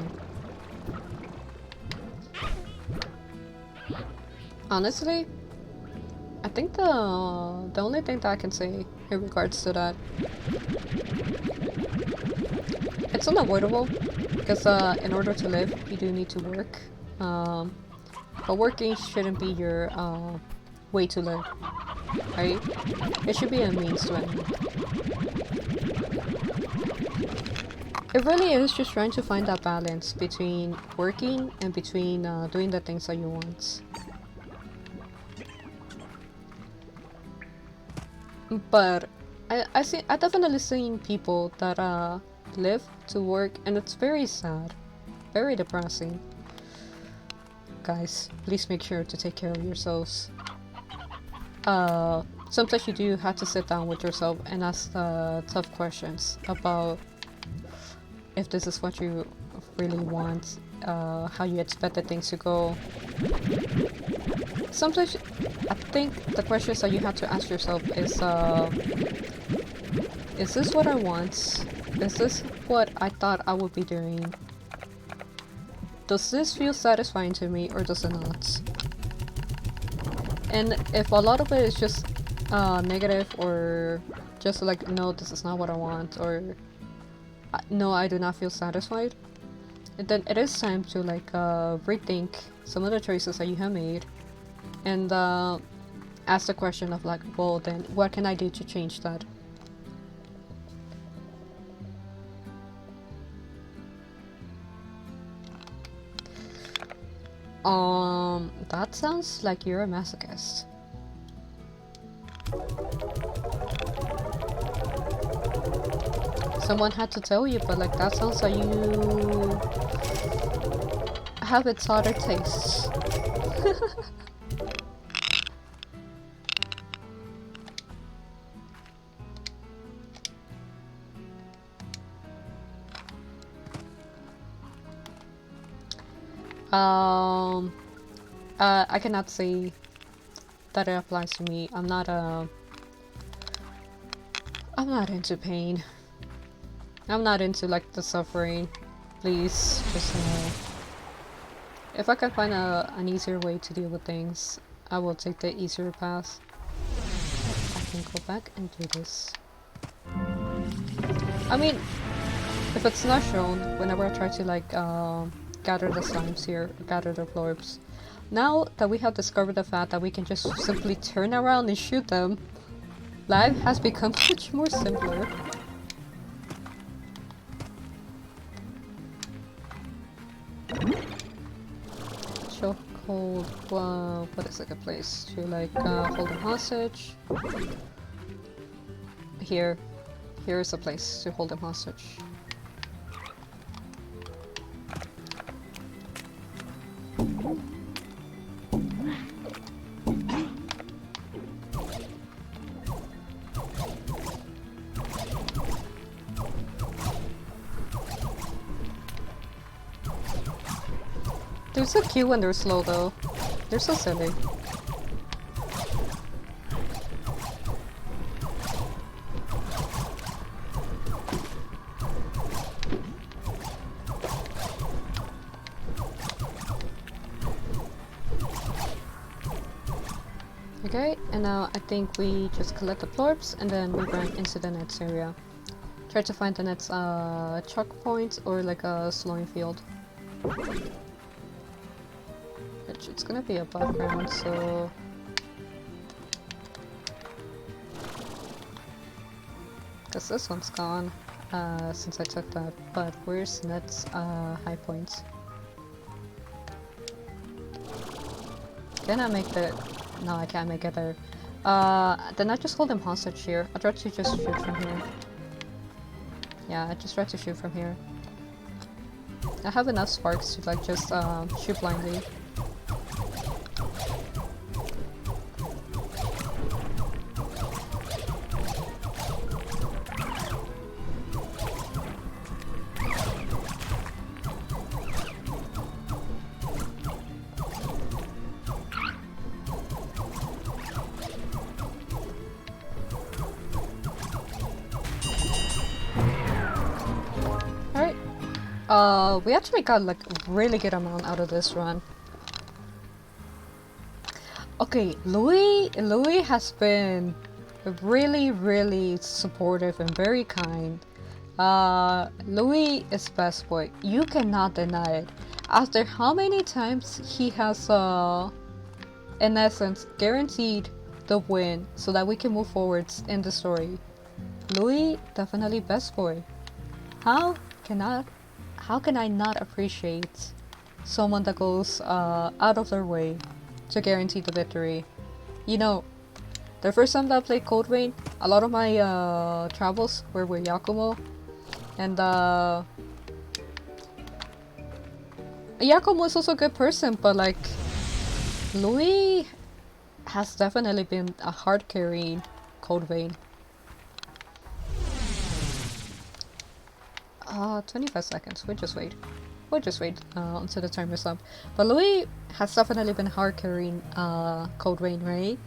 A: Honestly, I think the only thing that I can say in regards to that, it's unavoidable because in order to live, you do need to work. But working shouldn't be your way to live, right? It should be a means to an end. It really is just trying to find that balance between working and between doing the things that you want. But I definitely seen people that live to work, and it's very sad, very depressing. Guys, please make sure to take care of yourselves. Sometimes you do have to sit down with yourself and ask tough questions about if this is what you really want, how you expected things to go. Sometimes I think the questions that you have to ask yourself is this what I want? Is this what I thought I would be doing? Does this feel satisfying to me or does it not? And if a lot of it is just negative or just like, no, this is not what I want, or no, I do not feel satisfied, then it is time to like rethink some of the choices that you have made and ask the question of like, well then, what can I do to change that? That sounds like you're a masochist. Someone had to tell you, but like that sounds like you have its other tastes. I cannot say that it applies to me. I'm not into pain. I'm not into like the suffering. Please, just if I could find an easier way to deal with things, I will take the easier path. I can go back and do this. I mean, if it's not shown, whenever I try to like gather the slimes here, gather the florbs. Now that we have discovered the fact that we can just simply turn around and shoot them, life has become much more simpler. Chokehold, well, what is like a place to like hold them hostage? Here's a place to hold them hostage. They're so cute when they're slow though. They're so silly. Okay, and now I think we just collect the florbs and then we run into the next area. Try to find the next choke point or like a slowing field. It's gonna be above ground, so... Cause this one's gone, since I took that, but where's Ned's high points? Can I make the... No, I can't make it there. Then I just hold him hostage here. I try to just shoot from here. Yeah, I just try to shoot from here. I have enough sparks to like just shoot blindly. We actually got like a really good amount out of this run. Okay, Louis has been really supportive and very kind. Louis is best boy. You cannot deny it. After how many times he has in essence guaranteed the win so that we can move forwards in the story. Louis definitely best boy. How can I not appreciate someone that goes out of their way to guarantee the victory? You know, the first time that I played Code Vein, a lot of my travels were with Yakumo, and Yakumo is also a good person, but like Louis has definitely been a hard carrying Code Vein. 25 seconds. We'll just wait. Until the timer's up. But Louis has definitely been hard carrying Code Vein, right?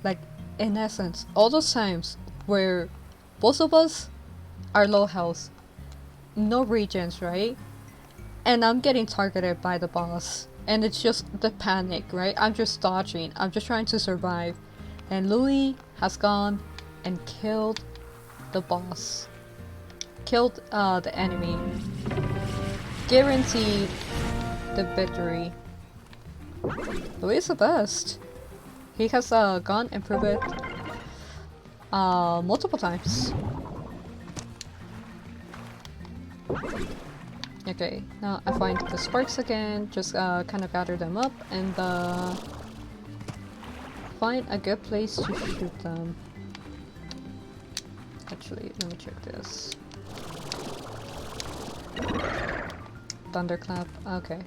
A: Like, in essence, all those times where both of us are low health, no regens, right? And I'm getting targeted by the boss. And it's just the panic, right? I'm just dodging. I'm just trying to survive. And Louis has gone and killed the boss. Killed the enemy. Guaranteed the victory. Louis is the best. He has gone and proved it multiple times. Okay, now I find the sparks again, just kind of gather them up and find a good place to shoot them. Actually, let me check this. Thunderclap. Okay.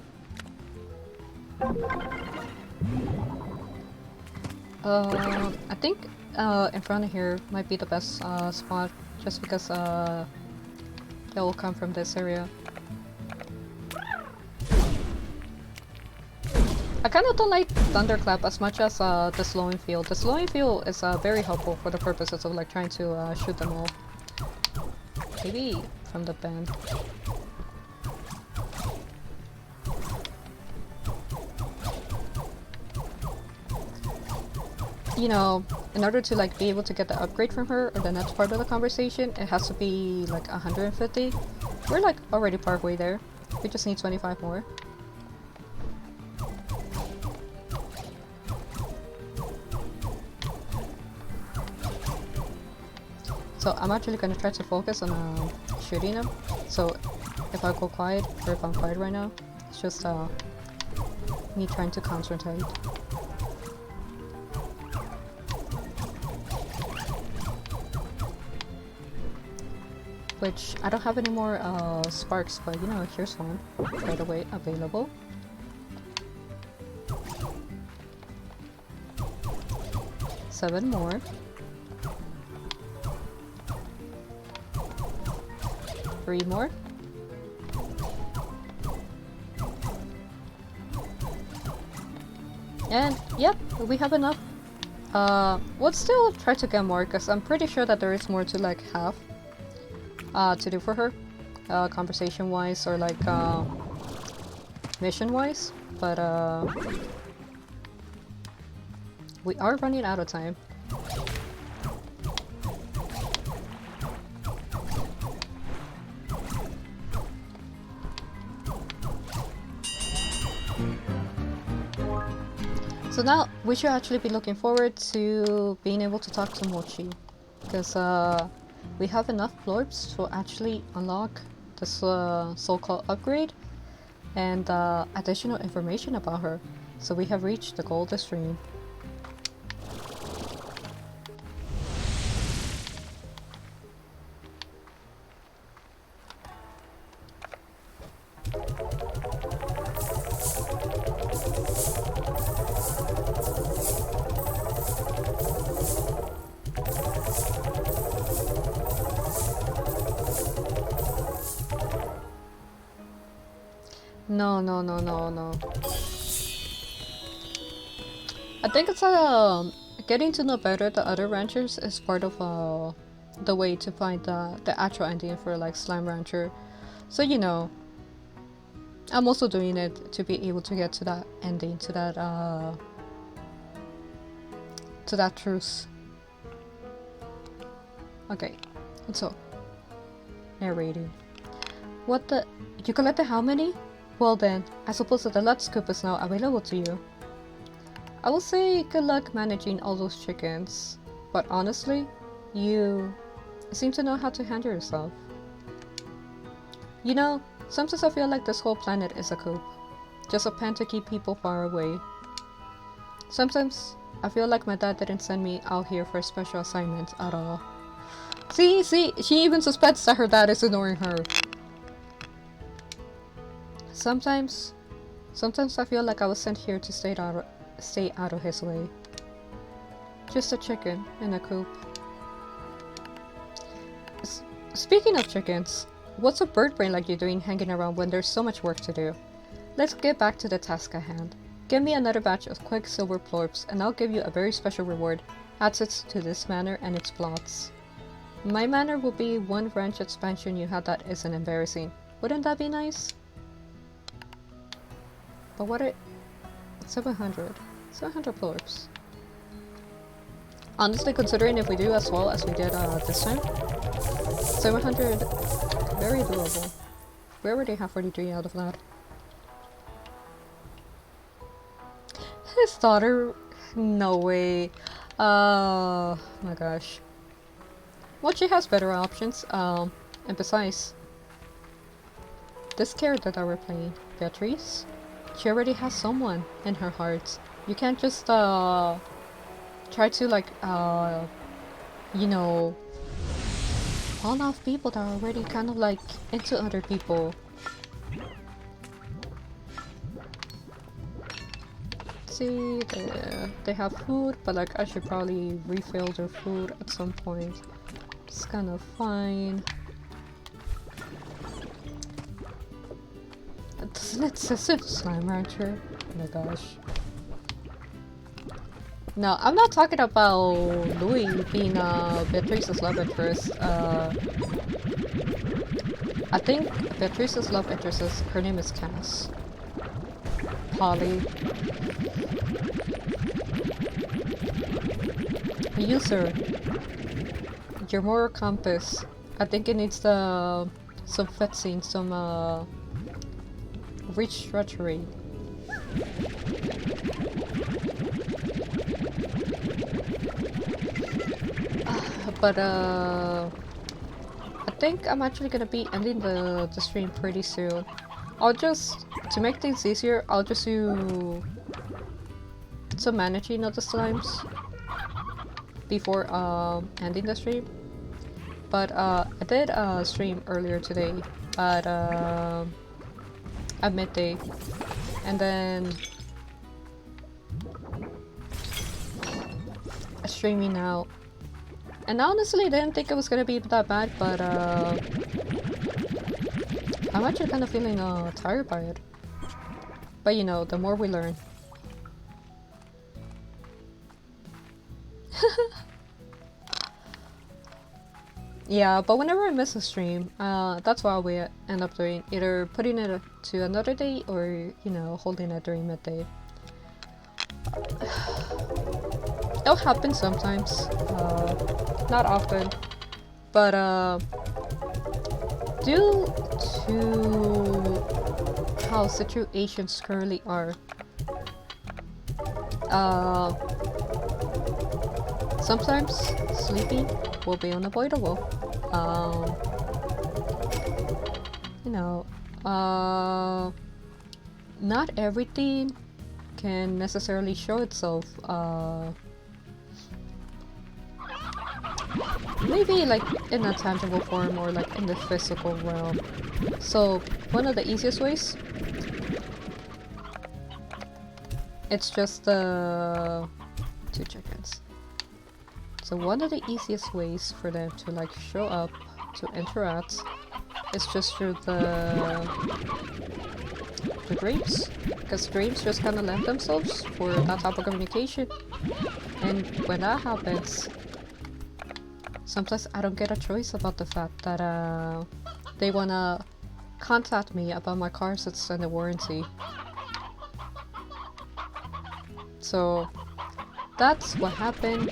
A: I think in front of here might be the best spot, just because they will come from this area. I kind of don't like Thunderclap as much as the Slowing Field. The Slowing Field is very helpful for the purposes of like trying to shoot them all. Maybe from the bend. You know, in order to like be able to get the upgrade from her or the next part of the conversation, it has to be like 150. We're like already partway there. We just need 25 more. So I'm actually gonna try to focus on shooting them. So if I go quiet, or if I'm quiet right now, it's just me trying to concentrate. Which, I don't have any more sparks, but you know, here's one right away available. Seven more. Three more. And yep, we have enough. We'll still try to get more, because I'm pretty sure that there is more to like have to do for her, conversation wise or like mission wise, but we are running out of time. So now we should actually be looking forward to being able to talk to Mochi, because we have enough Blorbs to actually unlock this so-called upgrade and additional information about her. So we have reached the goal of the stream. No. I think it's getting to know better the other ranchers is part of the way to find the actual ending for like Slime Rancher. So you know, I'm also doing it to be able to get to that ending, to that truce. Okay, so narrating. What the? You collected how many? Well then, I suppose that the Let's Scoop is now available to you. I will say good luck managing all those chickens, but honestly, you seem to know how to handle yourself. You know, sometimes I feel like this whole planet is a coop, just a pen to keep people far away. Sometimes I feel like my dad didn't send me out here for a special assignment at all. See, she even suspects that her dad is ignoring her. Sometimes I feel like I was sent here to stay out of his way. Just a chicken in a coop. Speaking of chickens, what's a bird brain like you doing hanging around when there's so much work to do? Let's get back to the task at hand. Give me another batch of Quicksilver Plorps and I'll give you a very special reward. Access to this manor and its plots. My manor will be one ranch expansion you had that isn't embarrassing. Wouldn't that be nice? But what it... 700 Plorps. Honestly, considering if we do as well as we did this time, 700, very doable. We already have 43 out of that. His daughter? No way. Oh my gosh. Well, she has better options. And besides, this character that we're playing, Beatrice, she already has someone in her heart. You can't just try to like you know, fall off people that are already kind of like into other people. see, they have food, but like I should probably refill their food at some point. It's kind of fine. Doesn't it say Slime Rancher? Oh my gosh. No, I'm not talking about Louis being Beatrice's love interest. I think Beatrice's love interest is, her name is Cass. Polly. User. Your moral compass. I think it needs some fetching, some restructuring. But I think I'm actually gonna be ending the stream pretty soon. I'll just, to make things easier, I'll just do some managing of the slimes before ending the stream. But I did stream earlier today at midday, and then streaming now. And I honestly didn't think it was gonna be that bad, but I'm actually kind of feeling tired by it. But you know, the more we learn. Yeah, but whenever I miss a stream, that's what we end up doing. Either putting it to another day or, you know, holding it during midday. It'll happen sometimes. Not often. But, due to how situations currently are, sometimes sleeping will be unavoidable. You know, not everything can necessarily show itself, maybe like in a tangible form or like in the physical realm. So one of the easiest ways, it's just the 2 chickens. So one of the easiest ways for them to like show up, to interact, is just through the dreams. Because dreams just kind of lend themselves for that type of communication. And when that happens, sometimes I don't get a choice about the fact that they wanna contact me about my car's extended warranty. So that's what happened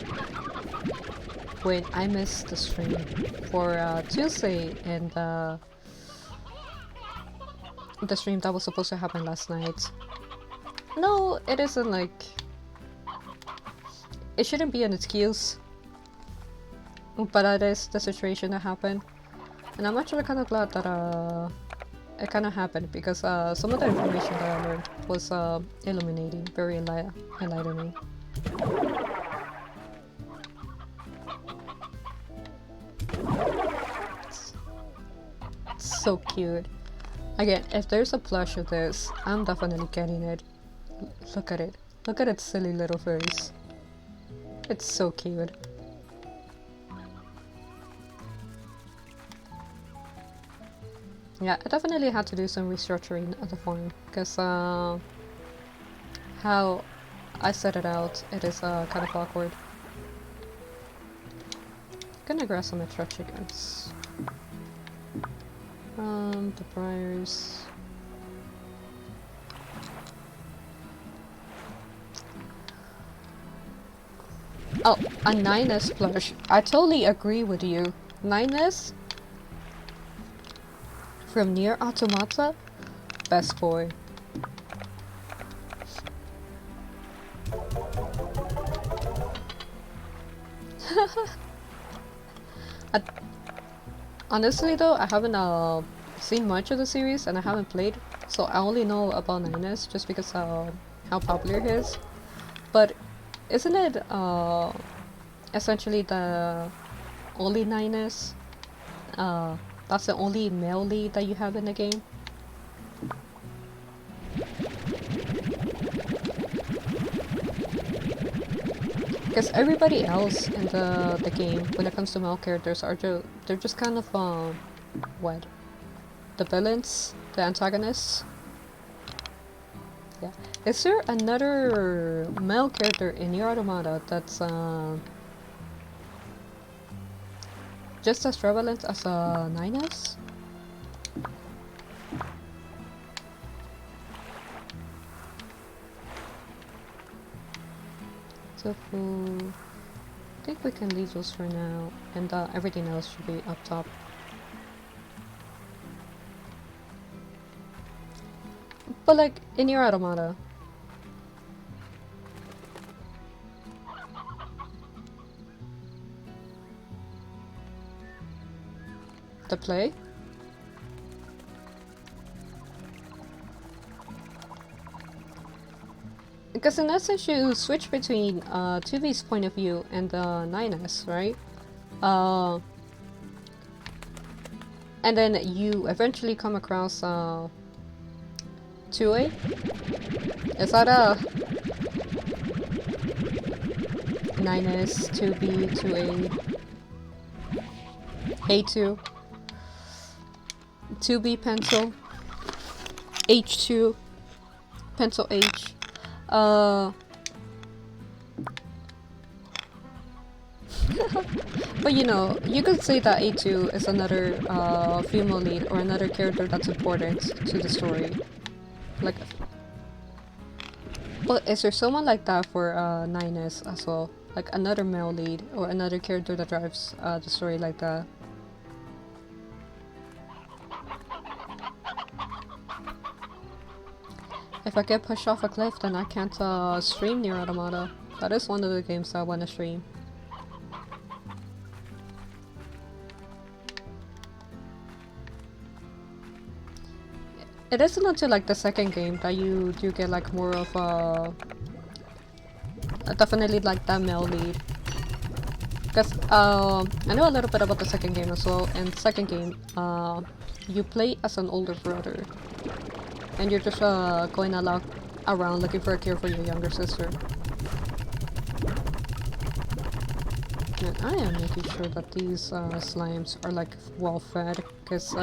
A: when I missed the stream for Tuesday, and the stream that was supposed to happen last night. No, it isn't like... It shouldn't be an excuse, but that is the situation that happened. And I'm actually kind of glad that it kind of happened, because some of the information that I learned was illuminating, very enlightening. It's so cute. Again, if there's a plush of this, I'm definitely getting it. Look at it. Look at its silly little face. It's so cute. Yeah, I definitely had to do some restructuring of the form, because how I set it out, it is kind of awkward. Gonna grab some extra chickens. The briars. Oh, a 9S plush. I totally agree with you. 9S from Nier Automata, best boy. Honestly though, I haven't seen much of the series, and I haven't played, so I only know about 9S just because how popular it is. But isn't it essentially the only 9S? That's the only male lead that you have in the game? Because everybody else in the game, when it comes to male characters, they're just kind of what? The villains, the antagonists. Yeah. Is there another male character in Nier Automata that's just as prevalent as Nines? So I think we can leave those for now, and everything else should be up top. But like in Nier Automata, the play. Because in essence you switch between 2V's point of view and 9S, right? And then you eventually come across 2A? Is that a 9S, 2B, 2A, A2, 2B pencil, H2, pencil H. But you know, you could say that A2 is another female lead or another character that's important to the story. Like, but is there someone like that for 9S as well? Like another male lead or another character that drives the story like that? If I get pushed off a cliff, then I can't stream Nier Automata. That is one of the games I want to stream. It isn't until like the second game that you do get like more of a definitely like that male lead. Because I know a little bit about the second game as well. And second game, you play as an older brother, and you're just going around looking for a cure for your younger sister. And I am making sure that these slimes are like well fed, because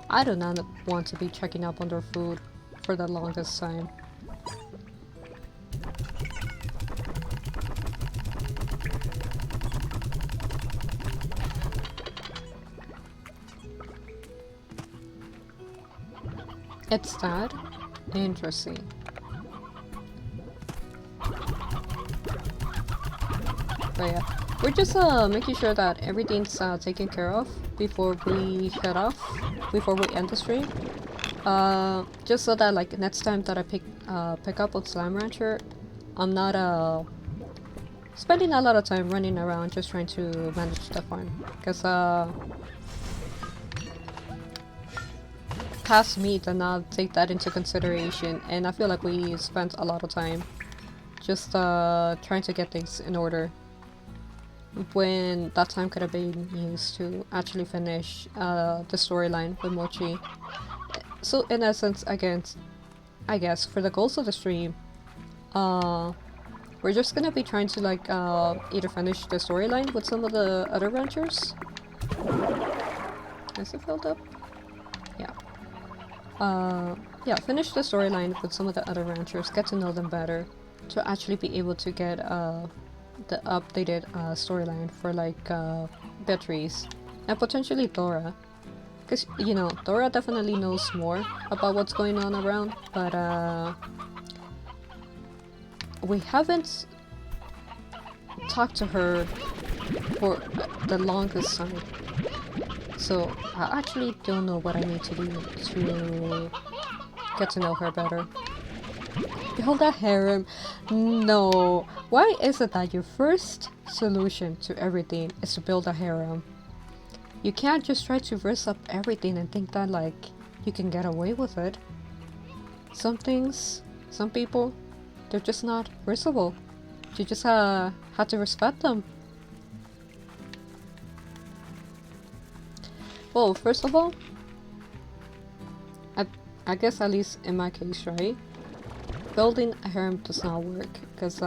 A: I do not want to be checking up on their food for the longest time. It's that? Interesting. But yeah, we're just making sure that everything's taken care of before we head off, before we end the stream. Just so that like next time that I pick up on Slime Rancher, I'm not spending a lot of time running around just trying to manage the farm. Because past me did not take that into consideration, and I feel like we spent a lot of time just trying to get things in order, when that time could have been used to actually finish the storyline with Mochi. So in essence, again, I guess for the goals of the stream, we're just gonna be trying to like either finish the storyline with some of the other ranchers. Is it filled up? Yeah. Yeah, finish the storyline with some of the other ranchers, get to know them better, to actually be able to get the updated storyline for like Beatrice and potentially Dora, because you know Dora definitely knows more about what's going on around, but we haven't talked to her for the longest time, so I actually don't know what I need to do to get to know her better. Build a harem? No. Why is it that your first solution to everything is to build a harem? You can't just try to risk up everything and think that like you can get away with it. Some things, some people, they're just not riskable. You just have to respect them. Well, first of all, I guess at least in my case, right? Building a harem does not work, because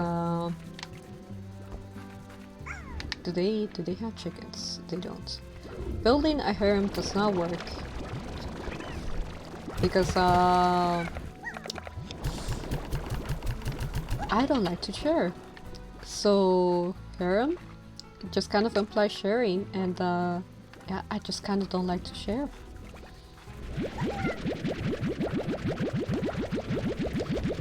A: Do they have chickens? They don't. Building a harem does not work. Because I don't like to share. So harem just kind of implies sharing, and yeah, I just kind of don't like to share.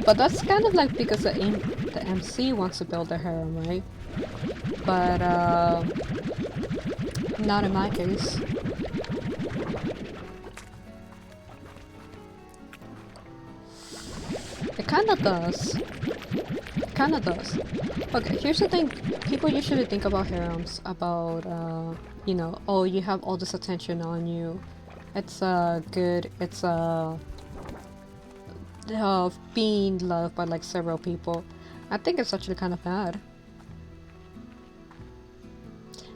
A: But that's kind of like because the MC wants to build a harem, right? But not in my case. It kinda does. Kinda does. Okay, here's the thing. People usually think about harems, about, you know, oh, you have all this attention on you. It's, good. It's, being loved by, like, several people. I think it's actually kind of bad.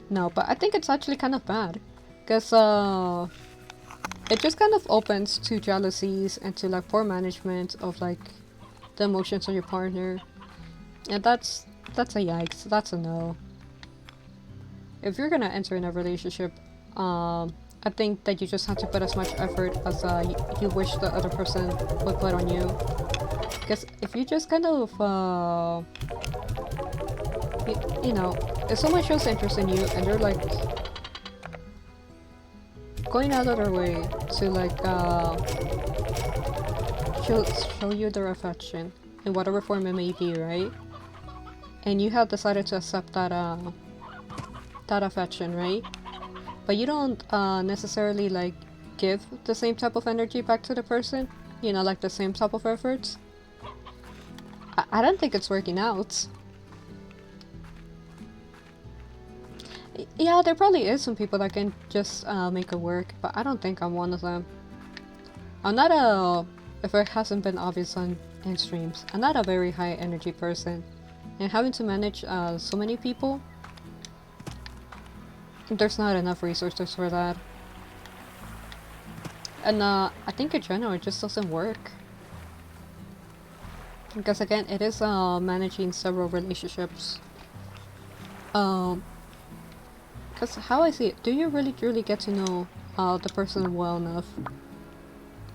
A: No, but I think it's actually kind of bad. Because, it just kind of opens to jealousies and to, like, poor management of, like, the emotions of your partner. And that's a yikes. That's a no. If you're gonna enter in a relationship, I think that you just have to put as much effort as you wish the other person would put on you. Because if you just kind of, you know, if someone shows interest in you and they're like going out of their way to like show you their affection in whatever form it may be, right? And you have decided to accept that that affection, right? But you don't necessarily like give the same type of energy back to the person, you know, like the same type of efforts. I don't think it's working out. Yeah, there probably is some people that can just make it work, but I don't think I'm one of them. I'm not a, if it hasn't been obvious in streams, I'm not a very high energy person. And having to manage so many people, there's not enough resources for that. And I think in general it just doesn't work. Because again, it is managing several relationships. Because how I see it, do you really truly get to know the person well enough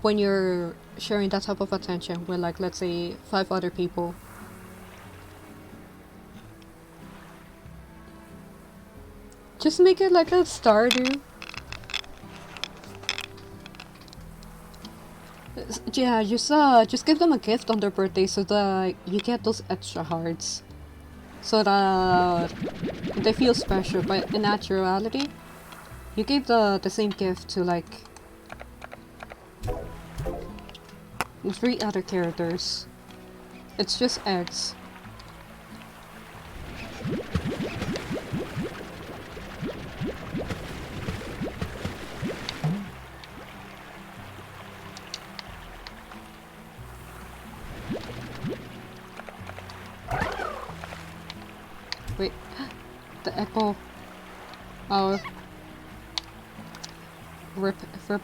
A: when you're sharing that type of attention with, like, let's say 5 other people? Just make it like a Stardew. Yeah, just give them a gift on their birthday so that you get those extra hearts. So that they feel special, but in actuality, you gave the same gift to like 3 other characters. It's just eggs. Wait, the echo. Oh. Rip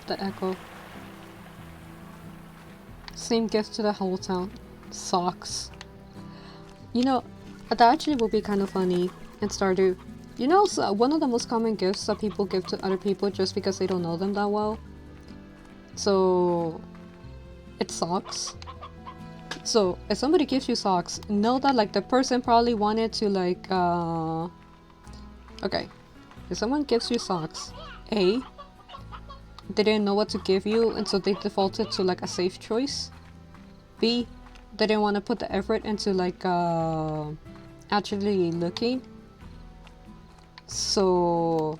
A: the echo. Same gift to the whole town. Socks. You know, that actually will be kind of funny in Stardew. You know, so one of the most common gifts that people give to other people just because they don't know them that well. So, it's socks. So, if somebody gives you socks, know that, like, the person probably wanted to, like, okay. If someone gives you socks, A, they didn't know what to give you, and so they defaulted to, like, a safe choice. B, they didn't want to put the effort into, like, actually looking. So,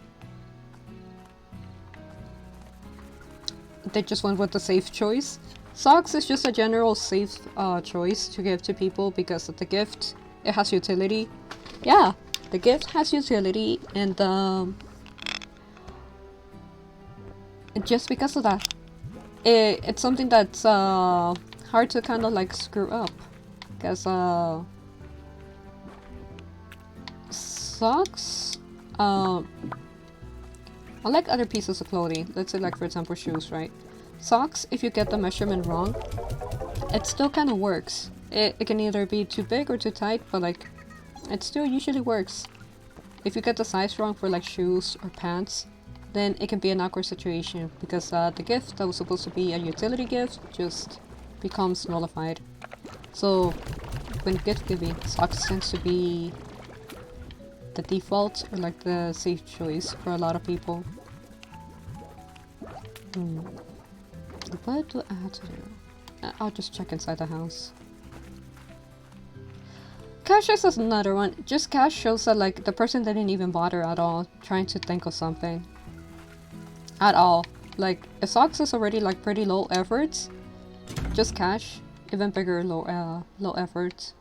A: they just went with the safe choice. Socks is just a general safe choice to give to people because of the gift. It has utility. Yeah, the gift has utility, and just because of that, it's something that's hard to kind of like screw up. Because socks, unlike other pieces of clothing, let's say like for example shoes, right? Socks, if you get the measurement wrong, it still kind of works. It can either be too big or too tight, but like, it still usually works. if you get the size wrong for like shoes or pants, then it can be an awkward situation because the gift that was supposed to be a utility gift just becomes nullified. So when gift giving, socks tends to be the default or like the safe choice for a lot of people. What do I have to do? I'll just check inside the house. Cash is another one. Just cash shows that like the person didn't even bother at all trying to think of something. At all. Like if socks is already like pretty low efforts, just cash, even bigger low efforts.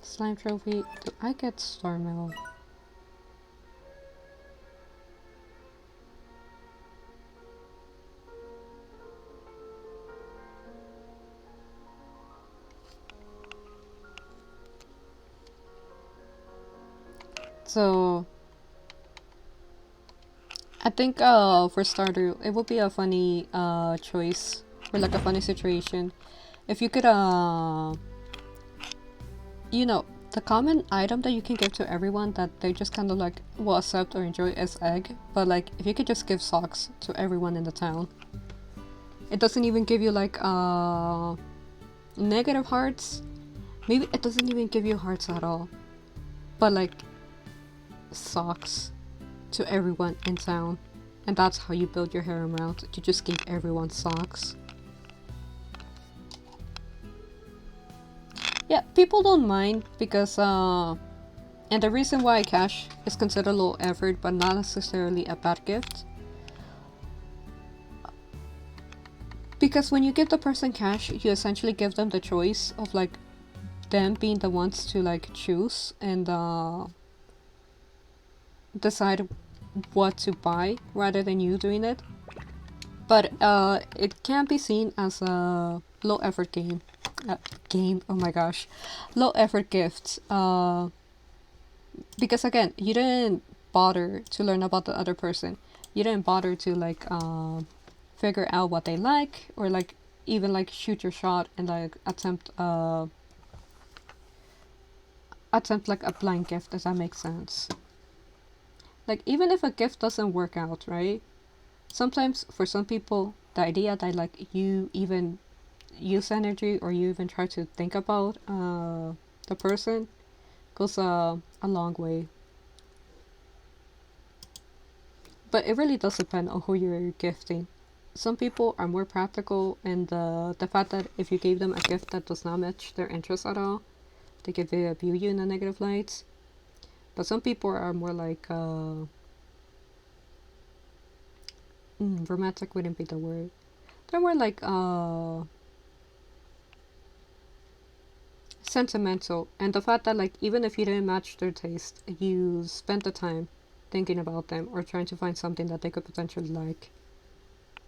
A: Slime trophy. Do I get star mail? So I think for starter it would be a funny choice or like a funny situation if you could you know, the common item that you can give to everyone that they just kind of like will accept or enjoy is egg, but like if you could just give socks to everyone in the town, it doesn't even give you like negative hearts. Maybe it doesn't even give you hearts at all, but like socks to everyone in town, and that's how you build your harem route. You just give everyone socks. Yeah, people don't mind because and the reason why cash is considered low effort but not necessarily a bad gift, because when you give the person cash, you essentially give them the choice of like them being the ones to like choose and decide what to buy rather than you doing it. But it can be seen as a low effort game. Oh my gosh, low effort gift. Because again, you didn't bother to learn about the other person. You didn't bother to like figure out what they like or like even like shoot your shot and like attempt like a blind gift, if that makes sense. Like even if a gift doesn't work out, right? Sometimes for some people the idea that like you even use energy or you even try to think about the person goes a long way. But it really does depend on who you're gifting. Some people are more practical, and the fact that if you gave them a gift that does not match their interests at all, they could view you in a negative light. But some people are more like romantic wouldn't be the word. They're more like sentimental, and the fact that like even if you didn't match their taste, you spent the time thinking about them or trying to find something that they could potentially like.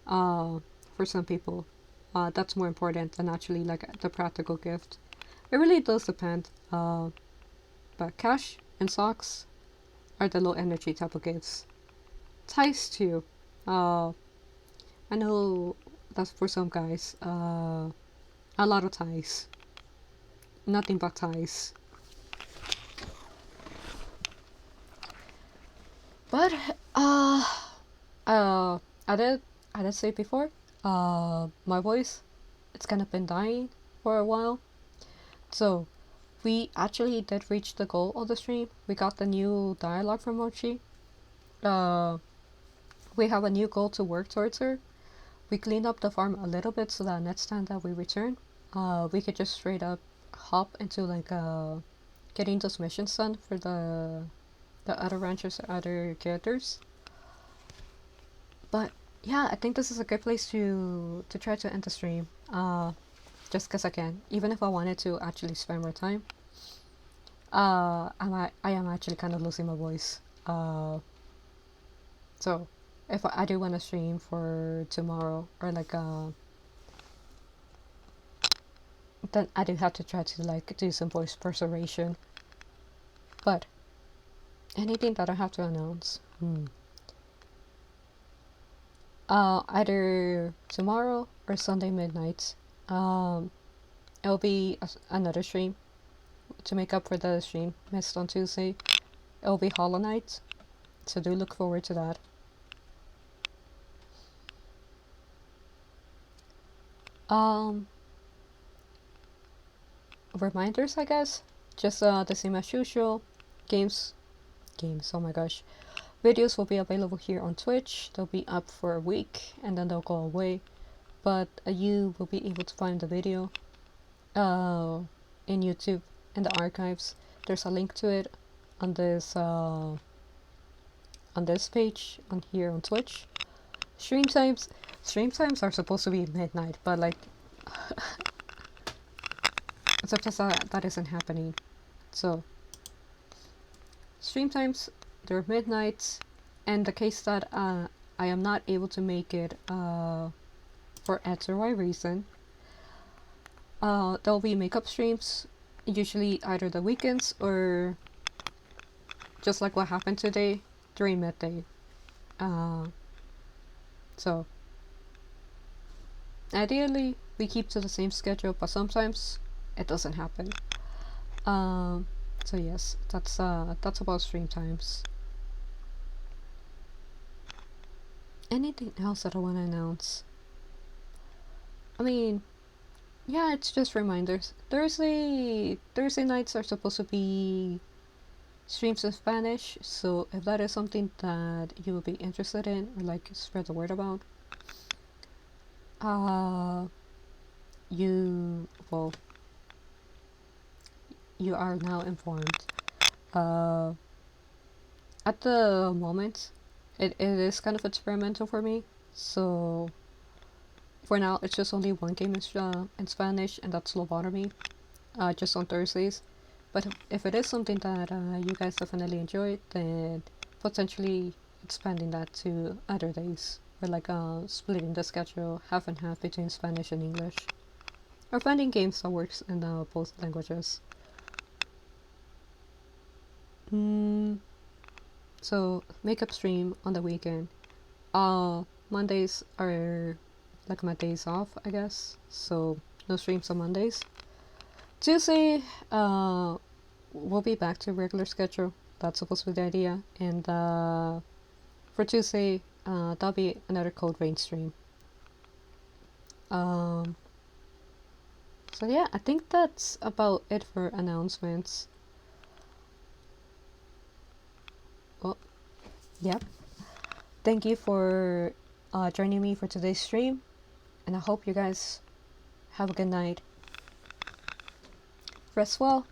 A: For some people, that's more important than actually like the practical gift. It really does depend. But cash and socks are the low energy type of gifts. Ties too. I know that's for some guys. A lot of ties. Nothing but ties. But I did say before, my voice, it's kind of been dying for a while. So we actually did reach the goal of the stream. We got the new dialogue from Mochi. We have a new goal to work towards her. We cleaned up the farm a little bit so that next time that we return, we could just straight up hop into like getting those missions done for the other ranchers, other characters. But yeah, I think this is a good place to try to end the stream. Just because again, even if I wanted to actually spend more time, I am actually kind of losing my voice. So if I do want to stream for tomorrow or like then I do have to try to like do some voice preservation. But anything that I have to announce, either tomorrow or Sunday midnight, it'll be another stream. to make up for the stream missed on Tuesday. It'll be Hollow Knight, so do look forward to that. Reminders, I guess. Just the same as usual. Games. Oh my gosh. Videos will be available here on Twitch. They'll be up for a week and then they'll go away. But you will be able to find the video in YouTube in the archives. There's a link to it on this page on here on Twitch. Stream times are supposed to be midnight, but like except that isn't happening. So stream times, they're midnight, and the case that I am not able to make it for X or Y reason, there'll be makeup streams, usually either the weekends or just like what happened today during midday. So ideally we keep to the same schedule, but sometimes it doesn't happen. So yes, that's about stream times. Anything else that I want to announce? I mean, yeah, it's just reminders. Thursday nights are supposed to be streams in Spanish, so if that is something that you would be interested in or like spread the word about, you are now informed. At the moment, it is kind of experimental for me, so for now it's just only one game in Spanish, and that's Lobotomy, just on Thursdays. But if it is something that you guys definitely enjoy, then potentially expanding that to other days, or like splitting the schedule half and half between Spanish and English, or finding games that works in both languages. So makeup stream on the weekend. Mondays are like my days off, I guess, so no streams on Mondays. Tuesday, we'll be back to regular schedule. That's supposed to be the idea. And for Tuesday, that'll be another Code Vein stream. So yeah, I think that's about it for announcements. Well, yep. Thank you for joining me for today's stream, and I hope you guys have a good night. Rest well.